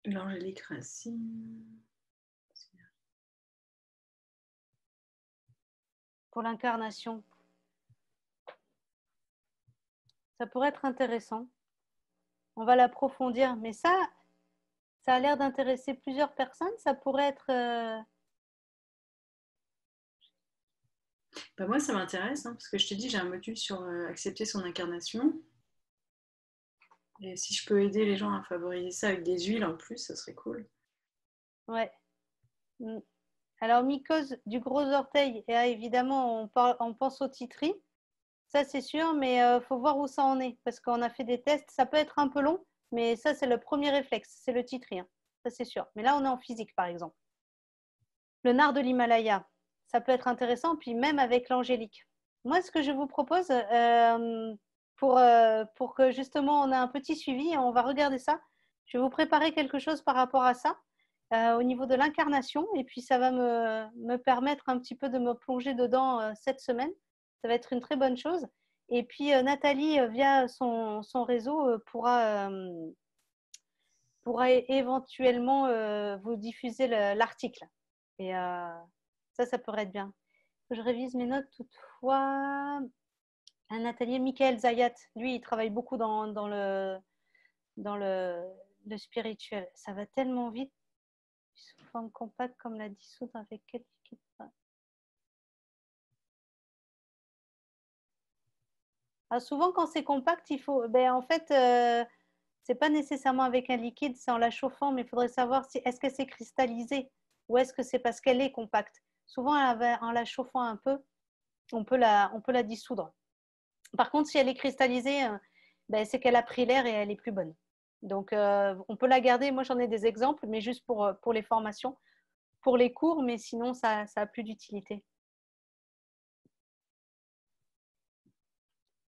S3: L'angélique racine...
S2: Pour l'incarnation. Ça pourrait être intéressant. On va l'approfondir. Mais ça a l'air d'intéresser plusieurs personnes. Ça pourrait être...
S3: Ben, moi, ça m'intéresse, hein, parce que je te dis, j'ai un module sur accepter son incarnation. Et si je peux aider les gens à favoriser ça avec des huiles en plus, ça serait cool.
S2: Ouais. Alors, mycose du gros orteil, et évidemment, on pense au titri. Ça, c'est sûr, mais il faut voir où ça en est. Parce qu'on a fait des tests. Ça peut être un peu long, mais ça, c'est le premier réflexe. C'est le titri. Hein. Ça, c'est sûr. Mais là, on est en physique, par exemple. Le nard de l'Himalaya, ça peut être intéressant. Puis même avec l'angélique. Moi, ce que je vous propose, pour que justement on ait un petit suivi, on va regarder ça. Je vais vous préparer quelque chose par rapport à ça. au niveau de l'incarnation. Et puis, ça va me permettre un petit peu de me plonger dedans cette semaine. Ça va être une très bonne chose. Et puis, Nathalie, via son réseau, pourra éventuellement vous diffuser l'article. Et ça pourrait être bien. Je révise mes notes toutefois. Un atelier, Michael Zayat, lui, il travaille beaucoup dans le spirituel. Ça va tellement vite. Sous forme compacte comme la dissoudre avec quel liquide? Souvent, quand c'est compact, il faut. En fait, c'est pas nécessairement avec un liquide, c'est en la chauffant, mais il faudrait savoir si est-ce que c'est cristallisé ou est-ce que c'est parce qu'elle est compacte. Souvent, en la chauffant un peu, on peut la dissoudre. Par contre, si elle est cristallisée, c'est qu'elle a pris l'air et elle est plus bonne. Donc, on peut la garder. Moi, j'en ai des exemples, mais juste pour les formations, pour les cours, mais sinon, ça a plus d'utilité.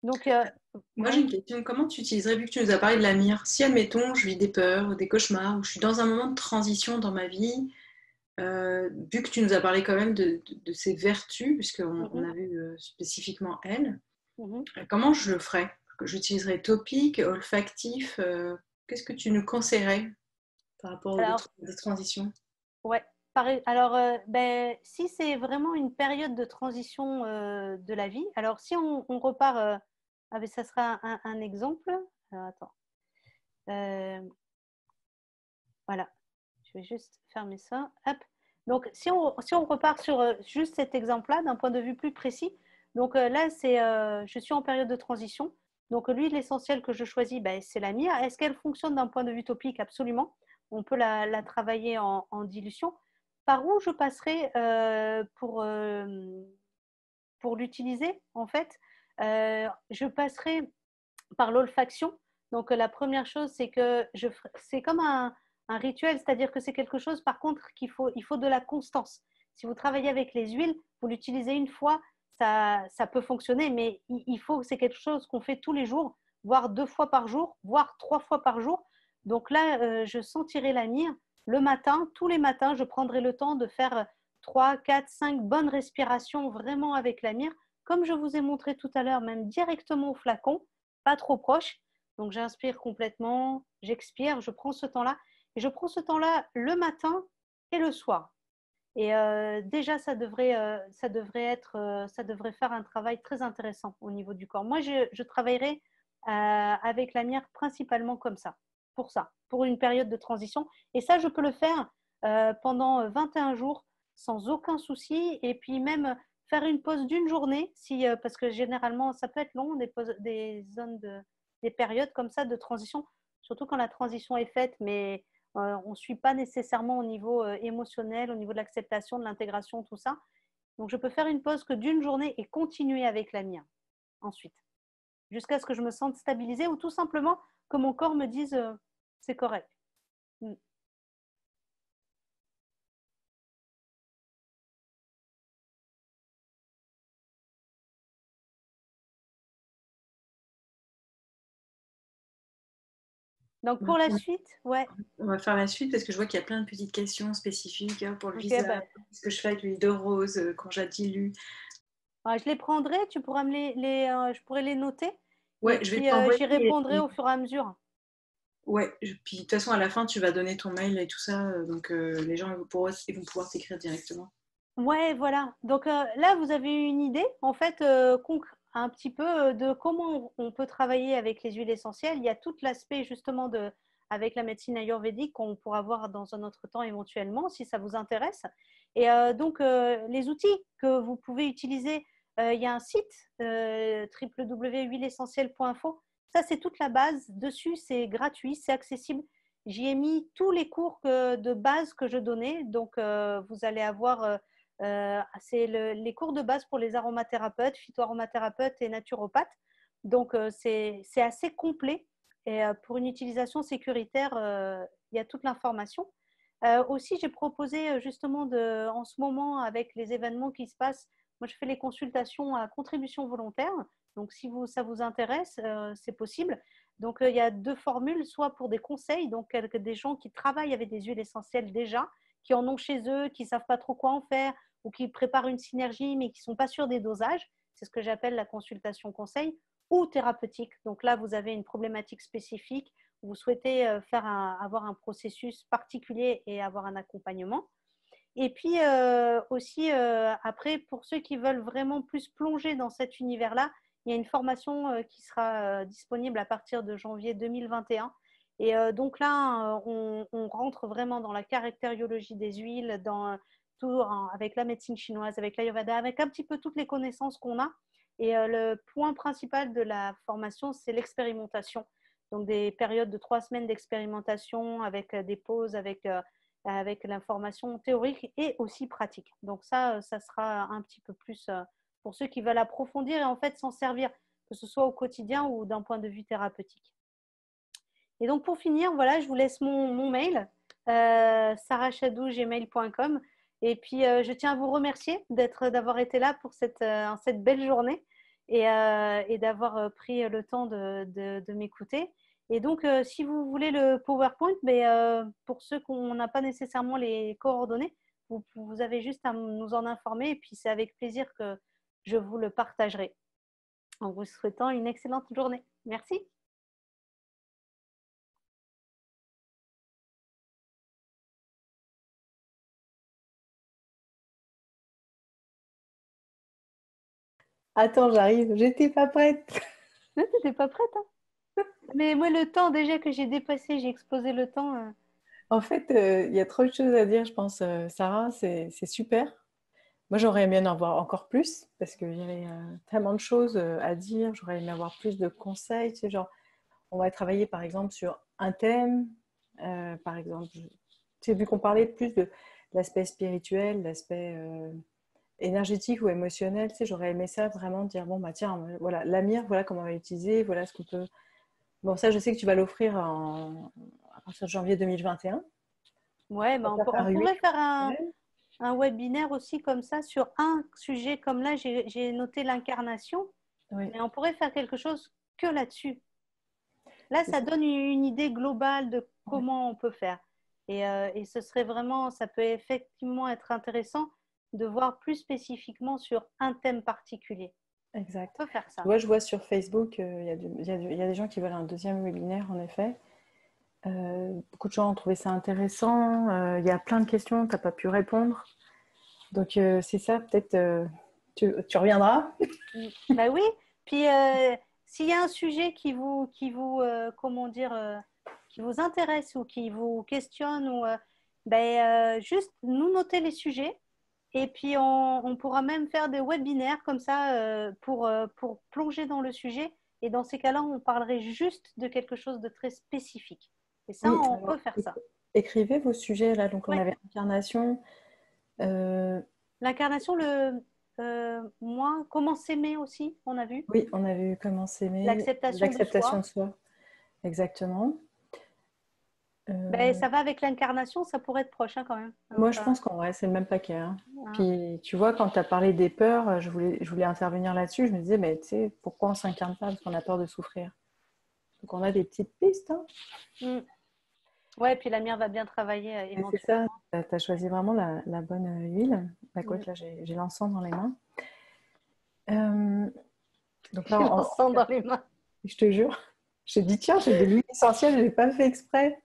S2: Donc,
S3: moi, j'ai une question. Comment tu utiliserais, vu que tu nous as parlé de la mire, si, admettons, je vis des peurs, des cauchemars, ou je suis dans un moment de transition dans ma vie, vu que tu nous as parlé quand même de ses vertus, puisqu'on a vu spécifiquement elle, comment je le ferais? J'utiliserais topique, olfactif. Qu'est-ce que tu nous conseillerais par rapport aux transitions?
S2: Ouais. Alors, si c'est vraiment une période de transition de la vie, alors si on repart, ça sera un exemple. Alors, attends. Voilà. Je vais juste fermer ça. Hop. Donc, si on repart sur juste cet exemple-là, d'un point de vue plus précis, donc là, je suis en période de transition. Donc, l'huile essentielle que je choisis, c'est la myrrhe. Est-ce qu'elle fonctionne d'un point de vue topique? Absolument. On peut la travailler en dilution. Par où je passerai pour l'utiliser, en fait? Je passerai par l'olfaction. Donc, la première chose, c'est que c'est comme un rituel, c'est-à-dire que c'est quelque chose, par contre, il faut de la constance. Si vous travaillez avec les huiles, vous l'utilisez une fois, ça peut fonctionner, mais il faut, c'est quelque chose qu'on fait tous les jours, voire 2 fois par jour, voire 3 fois par jour. Donc là, je sentirai la myrrhe le matin, tous les matins, je prendrai le temps de faire 3, 4, 5 bonnes respirations vraiment avec la myrrhe, comme je vous ai montré tout à l'heure, même directement au flacon, pas trop proche. Donc j'inspire complètement, j'expire, je prends ce temps-là. Et je prends ce temps-là le matin et le soir. Et déjà, ça devrait faire un travail très intéressant au niveau du corps. Moi, je travaillerai avec la myrrhe principalement comme ça, pour une période de transition. Et ça, je peux le faire pendant 21 jours sans aucun souci. Et puis même faire une pause d'une journée, parce que généralement, ça peut être long, des périodes comme ça de transition, surtout quand la transition est faite, mais on ne suit pas nécessairement au niveau émotionnel, au niveau de l'acceptation, de l'intégration, tout ça. Donc, je peux faire une pause que d'une journée et continuer avec la mienne ensuite, jusqu'à ce que je me sente stabilisée ou tout simplement que mon corps me dise c'est correct. Donc, pour la suite, ouais.
S3: On va faire la suite parce que je vois qu'il y a plein de petites questions spécifiques pour le visage. Ce que je fais avec l'huile de rose quand je la dilue.
S2: Je les prendrai, tu pourras je pourrais les noter.
S3: Ouais,
S2: et
S3: je vais
S2: puis j'y répondrai au fur et à mesure.
S3: Ouais, puis de toute façon, à la fin, tu vas donner ton mail et tout ça, donc les gens ils vont pouvoir t'écrire directement.
S2: Ouais, voilà. Donc là, vous avez une idée, en fait, un petit peu de comment on peut travailler avec les huiles essentielles. Il y a tout l'aspect justement avec la médecine ayurvédique qu'on pourra voir dans un autre temps éventuellement, si ça vous intéresse. Et donc, les outils que vous pouvez utiliser, il y a un site www.huilesessentielles.info. Ça, c'est toute la base. Dessus, c'est gratuit, c'est accessible. J'y ai mis tous les cours de base que je donnais. Donc, vous allez avoir c'est les cours de base pour les aromathérapeutes, phytoaromathérapeutes et naturopathes. Donc, c'est assez complet. Et pour une utilisation sécuritaire, il y a toute l'information. Aussi, j'ai proposé justement en ce moment, avec les événements qui se passent, moi je fais les consultations à contribution volontaire. Donc, si ça vous intéresse, c'est possible. Donc, il y a deux formules, soit pour des conseils, donc des gens qui travaillent avec des huiles essentielles déjà, qui en ont chez eux, qui ne savent pas trop quoi en faire, ou qui préparent une synergie, mais qui ne sont pas sûrs des dosages. C'est ce que j'appelle la consultation conseil, ou thérapeutique. Donc là, vous avez une problématique spécifique, vous souhaitez avoir un processus particulier et avoir un accompagnement. Et puis aussi, après, pour ceux qui veulent vraiment plus plonger dans cet univers-là, il y a une formation qui sera disponible à partir de janvier 2021. Et donc là, on rentre vraiment dans la caractériologie des huiles, avec la médecine chinoise, avec l'Ayurveda, avec un petit peu toutes les connaissances qu'on a. Et le point principal de la formation, c'est l'expérimentation. Donc des périodes de 3 semaines d'expérimentation avec des pauses, avec l'information théorique et aussi pratique. Donc ça sera un petit peu plus pour ceux qui veulent approfondir et en fait s'en servir, que ce soit au quotidien ou d'un point de vue thérapeutique. Et donc pour finir, voilà, je vous laisse mon mail, sarahchadou@gmail.com. Et puis je tiens à vous remercier d'avoir été là pour cette belle journée et d'avoir pris le temps de m'écouter. Et donc, si vous voulez le PowerPoint, pour ceux qu'on n'a pas nécessairement les coordonnées, vous avez juste à nous en informer et puis c'est avec plaisir que je vous le partagerai. En vous souhaitant une excellente journée. Merci.
S3: Attends, j'arrive. J'étais pas prête.
S2: Tu n'étais pas prête, hein? Mais moi, le temps déjà que j'ai dépassé, j'ai explosé le temps.
S3: En fait, il y a trop de choses à dire, je pense, Sarah. C'est super. Moi, j'aurais aimé en avoir encore plus parce qu'il y avait tellement de choses à dire. J'aurais aimé avoir plus de conseils. Tu sais, genre, on va travailler par exemple sur un thème. Par exemple, tu sais, vu qu'on parlait plus de l'aspect spirituel, l'aspect énergétique ou émotionnel, tu sais, j'aurais aimé ça vraiment dire bon, bah tiens, voilà, la mire, voilà comment on va l'utiliser, voilà ce qu'on peut. Bon, ça, je sais que tu vas l'offrir à partir de janvier 2021.
S2: Ouais,
S3: Ça va
S2: on
S3: par huit
S2: pourrait faire
S3: semaines.
S2: un webinaire aussi comme ça sur un sujet. Comme là, j'ai noté l'incarnation,
S3: Oui,
S2: mais on pourrait faire quelque chose que là-dessus. Là,
S3: c'est
S2: ça
S3: ça.
S2: donne une idée globale de
S3: Ouais,
S2: comment on peut faire. Et ce serait vraiment, ça peut effectivement être intéressant de voir plus spécifiquement sur un thème particulier.
S3: exact.
S2: On peut faire
S3: Tu
S2: ça.
S3: vois, je vois sur Facebook, il y a des gens qui veulent un deuxième webinaire, en effet. Beaucoup de gens ont trouvé ça intéressant. Il y a plein de questions, tu n'as pas pu répondre. Donc, c'est ça, peut-être tu reviendras.
S2: Bah oui. Puis s'il y a un sujet comment dire, qui vous intéresse ou qui vous questionne ou juste nous noter les sujets et puis on pourra même faire des webinaires comme ça pour plonger dans le sujet. Et dans ces cas-là, on parlerait juste de quelque chose de très spécifique. Et ça,
S3: Oui,
S2: on peut
S3: alors
S2: faire ça.
S3: écrivez vos sujets là. Donc, on
S2: Ouais.
S3: avait incarnation. euh,
S2: L'incarnation, moi, comment s'aimer aussi, on a vu.
S3: oui, on avait eu comment s'aimer,
S2: L'acceptation de
S3: l'acceptation
S2: soi.
S3: de soi, exactement.
S2: Ben,
S3: Euh,
S2: ça va avec l'incarnation, ça pourrait être proche hein, quand même.
S3: Moi,
S2: Donc,
S3: je pense qu'en vrai, c'est le même paquet, hein.
S2: hein.
S3: Puis, tu vois, quand tu as parlé des peurs, je voulais intervenir là-dessus. Je me disais, mais tu sais, pourquoi on ne s'incarne pas? Parce qu'on a peur de souffrir. Donc, on a des petites pistes, hein.
S2: Mm. Ouais, puis la mienne va bien travailler
S3: Et c'est ça,
S2: éventuellement.
S3: tu as choisi vraiment la bonne huile. Bah,
S2: Mm.
S3: écoute, là, j'ai l'encens dans les mains. Euh, donc là,
S2: J'ai l'encens dans les mains.
S3: je te jure, j'ai dit, tiens, j'ai de l'huile essentielle, je n'ai pas fait exprès.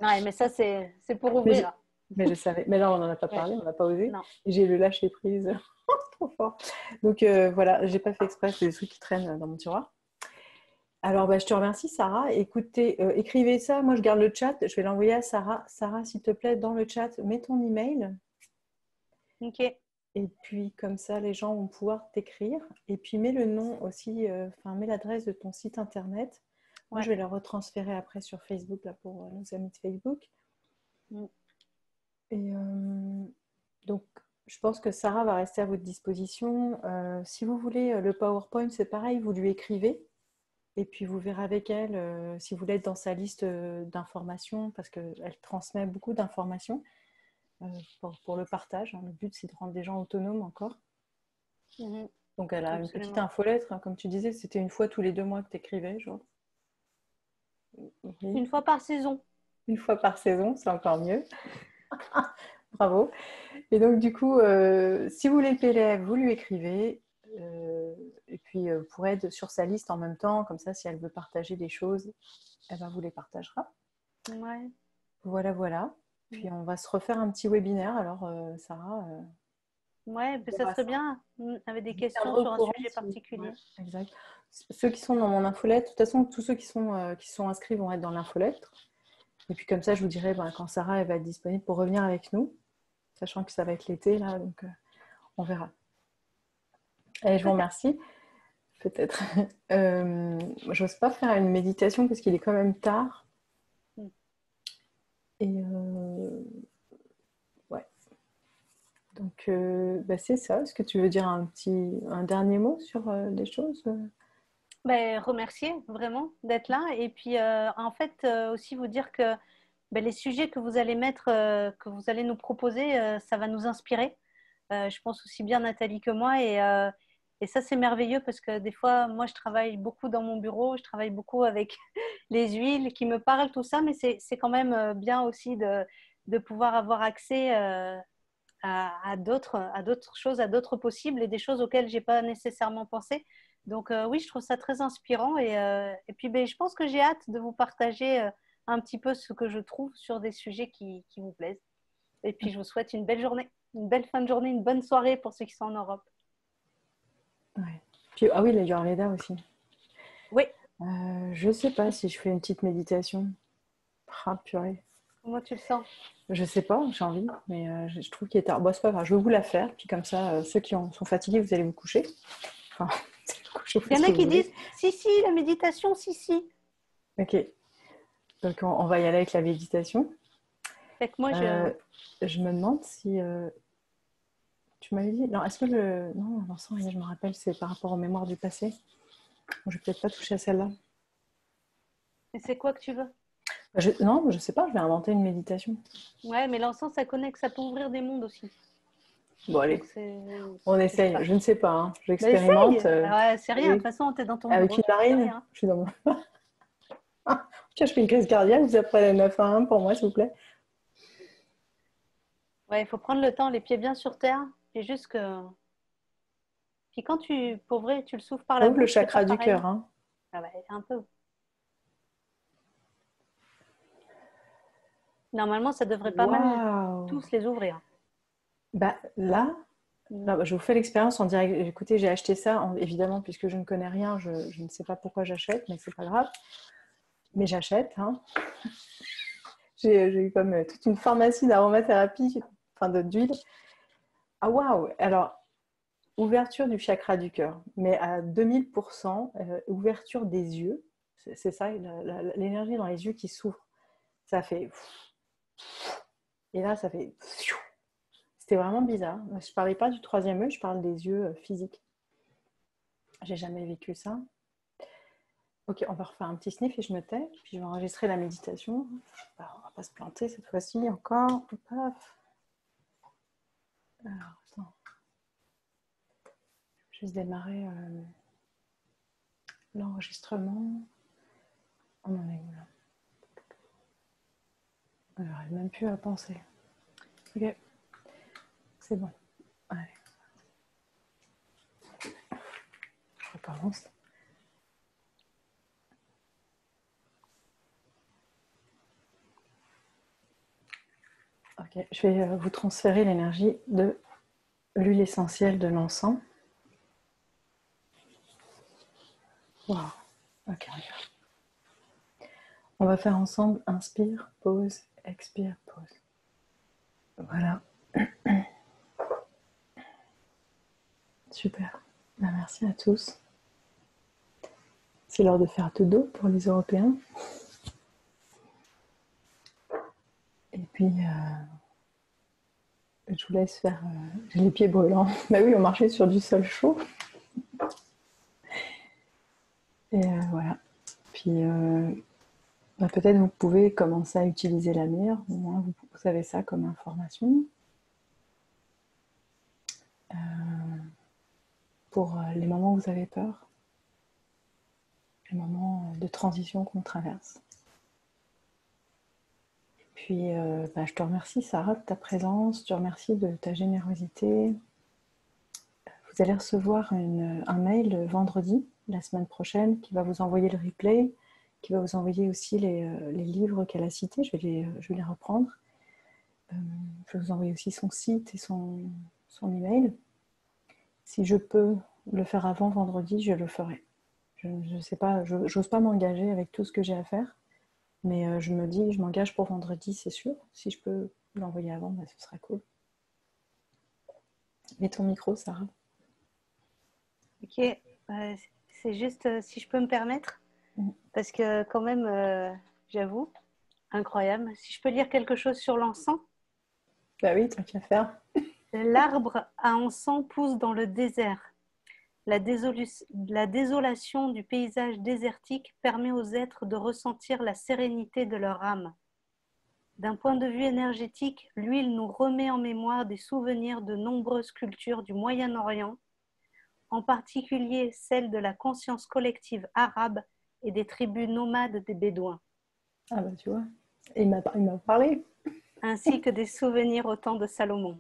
S2: Ouais, mais ça, c'est pour
S3: Mais
S2: ouvrir.
S3: je savais. Mais là, on n'en a pas
S2: Ouais.
S3: parlé, on n'a pas osé.
S2: Non.
S3: Et j'ai le lâcher prise trop fort. Donc voilà, j'ai pas fait exprès, c'est des trucs qui traînent dans mon tiroir. Alors, bah, je te remercie, Sarah. Écoutez, écrivez ça. Moi, je garde le chat. Je vais l'envoyer à Sarah. Sarah, s'il te plaît, dans le chat, mets ton email.
S2: Ok.
S3: Et puis, comme ça, les gens vont pouvoir t'écrire. Et puis, mets le nom aussi, enfin, mets l'adresse de ton site internet. Moi,
S2: Ouais.
S3: je vais la retransférer après sur Facebook, là, pour nos amis de Facebook.
S2: Mm.
S3: Et donc, je pense que Sarah va rester à votre disposition. Si vous voulez le PowerPoint, c'est pareil, vous lui écrivez. Et puis, vous verrez avec elle si vous voulez être dans sa liste d'informations, parce qu'elle transmet beaucoup d'informations pour le partage, hein. Le but, c'est de rendre les gens autonomes encore. Donc, elle a une petite
S2: Absolument.
S3: infolettre, hein, comme tu disais, c'était une fois tous les 2 mois que tu écrivais, genre.
S2: Une fois par saison.
S3: Une fois par saison, c'est encore mieux. Bravo. Et donc, du coup, si vous voulez le PDF, vous lui écrivez. Et puis, pour être sur sa liste en même temps, comme ça, si elle veut partager des choses, elle va vous les partagera.
S2: Ouais.
S3: Voilà, voilà. Puis, on va se refaire un petit webinaire. Alors, Sarah,
S2: Ouais,
S3: on
S2: ça
S3: verra
S2: serait
S3: ça.
S2: bien. Avec des
S3: Je vous
S2: questions
S3: tiendrai au
S2: sur un
S3: courant
S2: sujet
S3: si...
S2: particulier.
S3: Ouais, exact. Ceux qui sont dans mon infolettre, de toute façon, tous ceux qui sont inscrits vont être dans l'infolettre. Et puis, comme ça, je vous dirai quand Sarah elle va être disponible pour revenir avec nous, sachant que ça va être l'été, là, donc on verra. Et je vous remercie. Peut-être. J'ose pas faire une méditation parce qu'il est quand même tard. Et ouais. Donc, c'est ça. Est-ce que tu veux dire un dernier mot sur des choses
S2: Remercier vraiment d'être là. Et puis, en fait, aussi vous dire que les sujets que vous allez mettre, que vous allez nous proposer, ça va nous inspirer. Je pense aussi bien Nathalie que moi. Et ça, c'est merveilleux parce que des fois, moi, je travaille beaucoup dans mon bureau, je travaille beaucoup avec les huiles qui me parlent, tout ça, mais c'est quand même bien aussi de pouvoir avoir accès à d'autres choses, à d'autres possibles et des choses auxquelles j'ai pas nécessairement pensé. Donc oui, je trouve ça très inspirant et puis je pense que j'ai hâte de vous partager un petit peu ce que je trouve sur des sujets qui vous plaisent. Et puis je vous souhaite une belle journée, une belle fin de journée, une bonne soirée pour ceux qui sont en Europe.
S3: Ouais. Puis, ah oui, l'Ayurveda aussi.
S2: Oui.
S3: Je sais pas si je fais une petite méditation. Ah, purée.
S2: Comment tu le sens?
S3: Je sais pas, j'ai envie, mais je trouve qu'il est tard. Bon, c'est pas grave, je vais vous la faire. Puis comme ça, ceux qui sont fatigués, vous allez vous coucher. Enfin, vous
S2: Il y
S3: faites
S2: en
S3: ce
S2: a
S3: que vous
S2: qui
S3: voulez.
S2: disent si, la méditation, si.
S3: Ok. Donc on va y aller avec la méditation.
S2: Fait que moi,
S3: Je me demande si tu m'avais dit. Non, est-ce que le. Non, Vincent, je me rappelle, c'est par rapport aux mémoires du passé. Je vais peut-être pas toucher à celle-là.
S2: Mais c'est quoi que tu veux?
S3: Non, je sais pas, je vais inventer une méditation.
S2: Ouais, mais l'encens, ça connecte, ça peut ouvrir des mondes aussi.
S3: Bon, allez,
S2: Donc c'est.
S3: on
S2: Je sais
S3: essaye.
S2: pas.
S3: Je ne sais pas, hein.
S2: Bah, essaye!
S3: J'expérimente.
S2: Ouais, c'est rien. De toute
S3: Avec,
S2: façon, t'es dans ton
S3: avec
S2: bureau,
S3: une
S2: tu risques
S3: marine.
S2: rien.
S3: Je suis dans mon. Tiens, je fais une crise cardiaque, vous apprenez la 9 à 1 pour moi, s'il vous plaît.
S2: Ouais, il faut prendre le temps, les pieds bien sur terre. Puis juste que. Puis quand pour vrai, tu le souffles par
S3: Ça
S2: la
S3: ouvre le
S2: bouche, c'est pas
S3: chakra du
S2: pareil.
S3: cœur, hein.
S2: Ah ouais, un peu. Normalement, ça devrait pas mal
S3: Waouh!
S2: tous les ouvrir.
S3: Là,
S2: Mm.
S3: non, je vous fais l'expérience en direct. Écoutez, j'ai acheté ça, évidemment, puisque je ne connais rien, je ne sais pas pourquoi j'achète, mais c'est pas grave. Mais j'achète, hein. J'ai eu comme toute une pharmacie d'aromathérapie, enfin d'huile. Ah waouh! Alors, ouverture du chakra du cœur, mais à 2000%, ouverture des yeux. C'est ça, l'énergie dans les yeux qui s'ouvre. Ça fait. Et là, ça fait. C'était vraiment bizarre. Je parlais pas du troisième œil, je parle des yeux physiques. J'ai jamais vécu ça. Ok, on va refaire un petit sniff et je me tais. Puis je vais enregistrer la méditation. Alors, on va pas se planter cette fois-ci encore. Paf. Alors, attends. Je vais juste démarrer l'enregistrement. On en est où là? J'arrive même plus à penser. Ok, c'est bon. Allez. Je recommence. Ok, je vais vous transférer l'énergie de l'huile essentielle de l'encens. Wow. Ok, on y va. On va faire ensemble inspire, pause, expire, pause. Voilà. Super. Ben, merci à tous. C'est l'heure de faire tout d'eau pour les Européens. Et puis, je vous laisse faire. J'ai les pieds brûlants. Bah oui, on marchait sur du sol chaud. Et voilà. Puis, peut-être vous pouvez commencer à utiliser la mire. Au moins, vous avez ça comme information. Pour les moments où vous avez peur. Les moments de transition qu'on traverse.
S1: puis, je te remercie, Sarah, de ta présence. Je te remercie de ta générosité. Vous allez recevoir un mail vendredi, la semaine prochaine, qui va vous envoyer le replay, qui va vous envoyer aussi les livres qu'elle a cités. Je vais les reprendre. Je vais vous envoyer aussi son site et son email. Si je peux le faire avant vendredi, je le ferai. Je ne sais pas, j'ose pas m'engager avec tout ce que j'ai à faire, mais je me dis, je m'engage pour vendredi, c'est sûr. Si je peux l'envoyer avant, ce sera cool. Mets ton micro, Sarah.
S2: Ok, c'est juste si je peux me permettre, parce que quand même, j'avoue, incroyable. Si je peux lire quelque chose sur l'encens.
S1: Bah oui, tant qu'à faire.
S2: L'arbre à encens pousse dans le désert. La désolation du paysage désertique permet aux êtres de ressentir la sérénité de leur âme. D'un point de vue énergétique, l'huile nous remet en mémoire des souvenirs de nombreuses cultures du Moyen-Orient, en particulier celle de la conscience collective arabe et des tribus nomades des Bédouins.
S1: Ah bah tu vois, il m'a parlé.
S2: Ainsi que des souvenirs au temps de Salomon.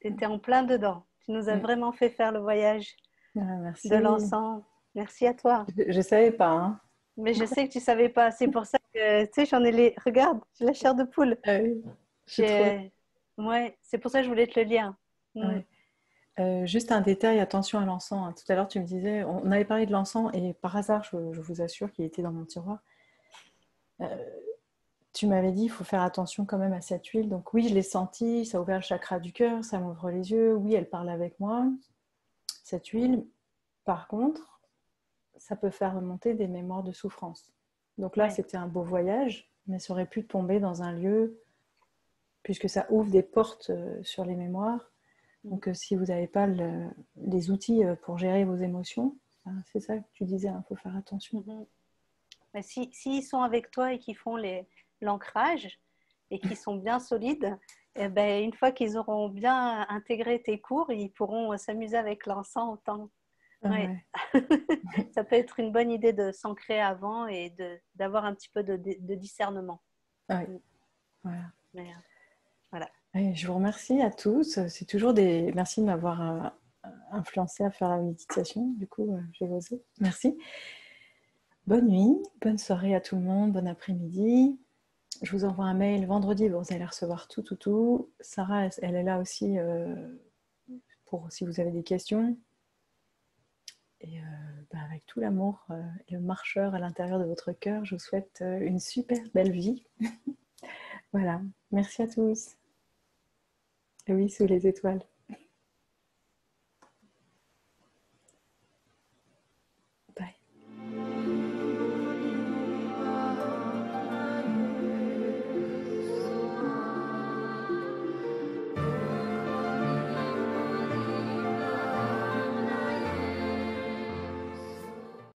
S2: Tu étais en plein dedans. Tu nous as vraiment fait faire le voyage
S1: Merci.
S2: de l'encens. Merci à toi.
S1: Je savais pas. Hein.
S2: Mais je sais que tu savais pas. C'est pour ça que, tu sais, j'en ai les... Regarde, j'ai la chair de poule.
S1: Ah oui,
S2: Ouais, c'est pour ça que je voulais te le lire.
S1: Ouais. Juste un détail, attention à l'encens. Hein. Tout à l'heure, tu me disais, on avait parlé de l'encens et par hasard, je vous assure qu'il était dans mon tiroir. Tu m'avais dit, il faut faire attention quand même à cette huile. Donc oui, je l'ai senti, ça a ouvert le chakra du cœur, ça m'ouvre les yeux. Oui, elle parle avec moi, cette huile. Par contre, ça peut faire remonter des mémoires de souffrance. Donc là, c'était un beau voyage, mais ça aurait pu tomber dans un lieu, puisque ça ouvre des portes sur les mémoires. Donc si vous n'avez pas les outils pour gérer vos émotions, c'est ça que tu disais, il faut faire attention.
S2: Mais s'ils sont avec toi et qu'ils font l'ancrage et qu'ils sont bien solides, et ben, une fois qu'ils auront bien intégré tes cours, ils pourront s'amuser avec l'encens autant. Ouais. Ça peut être une bonne idée de s'ancrer avant et d'avoir un petit peu de discernement.
S1: Oui. Voilà.
S2: Mais, voilà.
S1: Et je vous remercie à tous. C'est toujours merci de m'avoir influencé à faire la méditation. Du coup, j'ai osé. Merci. Bonne nuit, bonne soirée à tout le monde, bon après-midi. Je vous envoie un mail vendredi, vous allez recevoir tout. Sarah, elle est là aussi pour si vous avez des questions. Et avec tout l'amour et le marcheur à l'intérieur de votre cœur, je vous souhaite une super belle vie. Voilà, merci à tous. Et oui, sous les étoiles.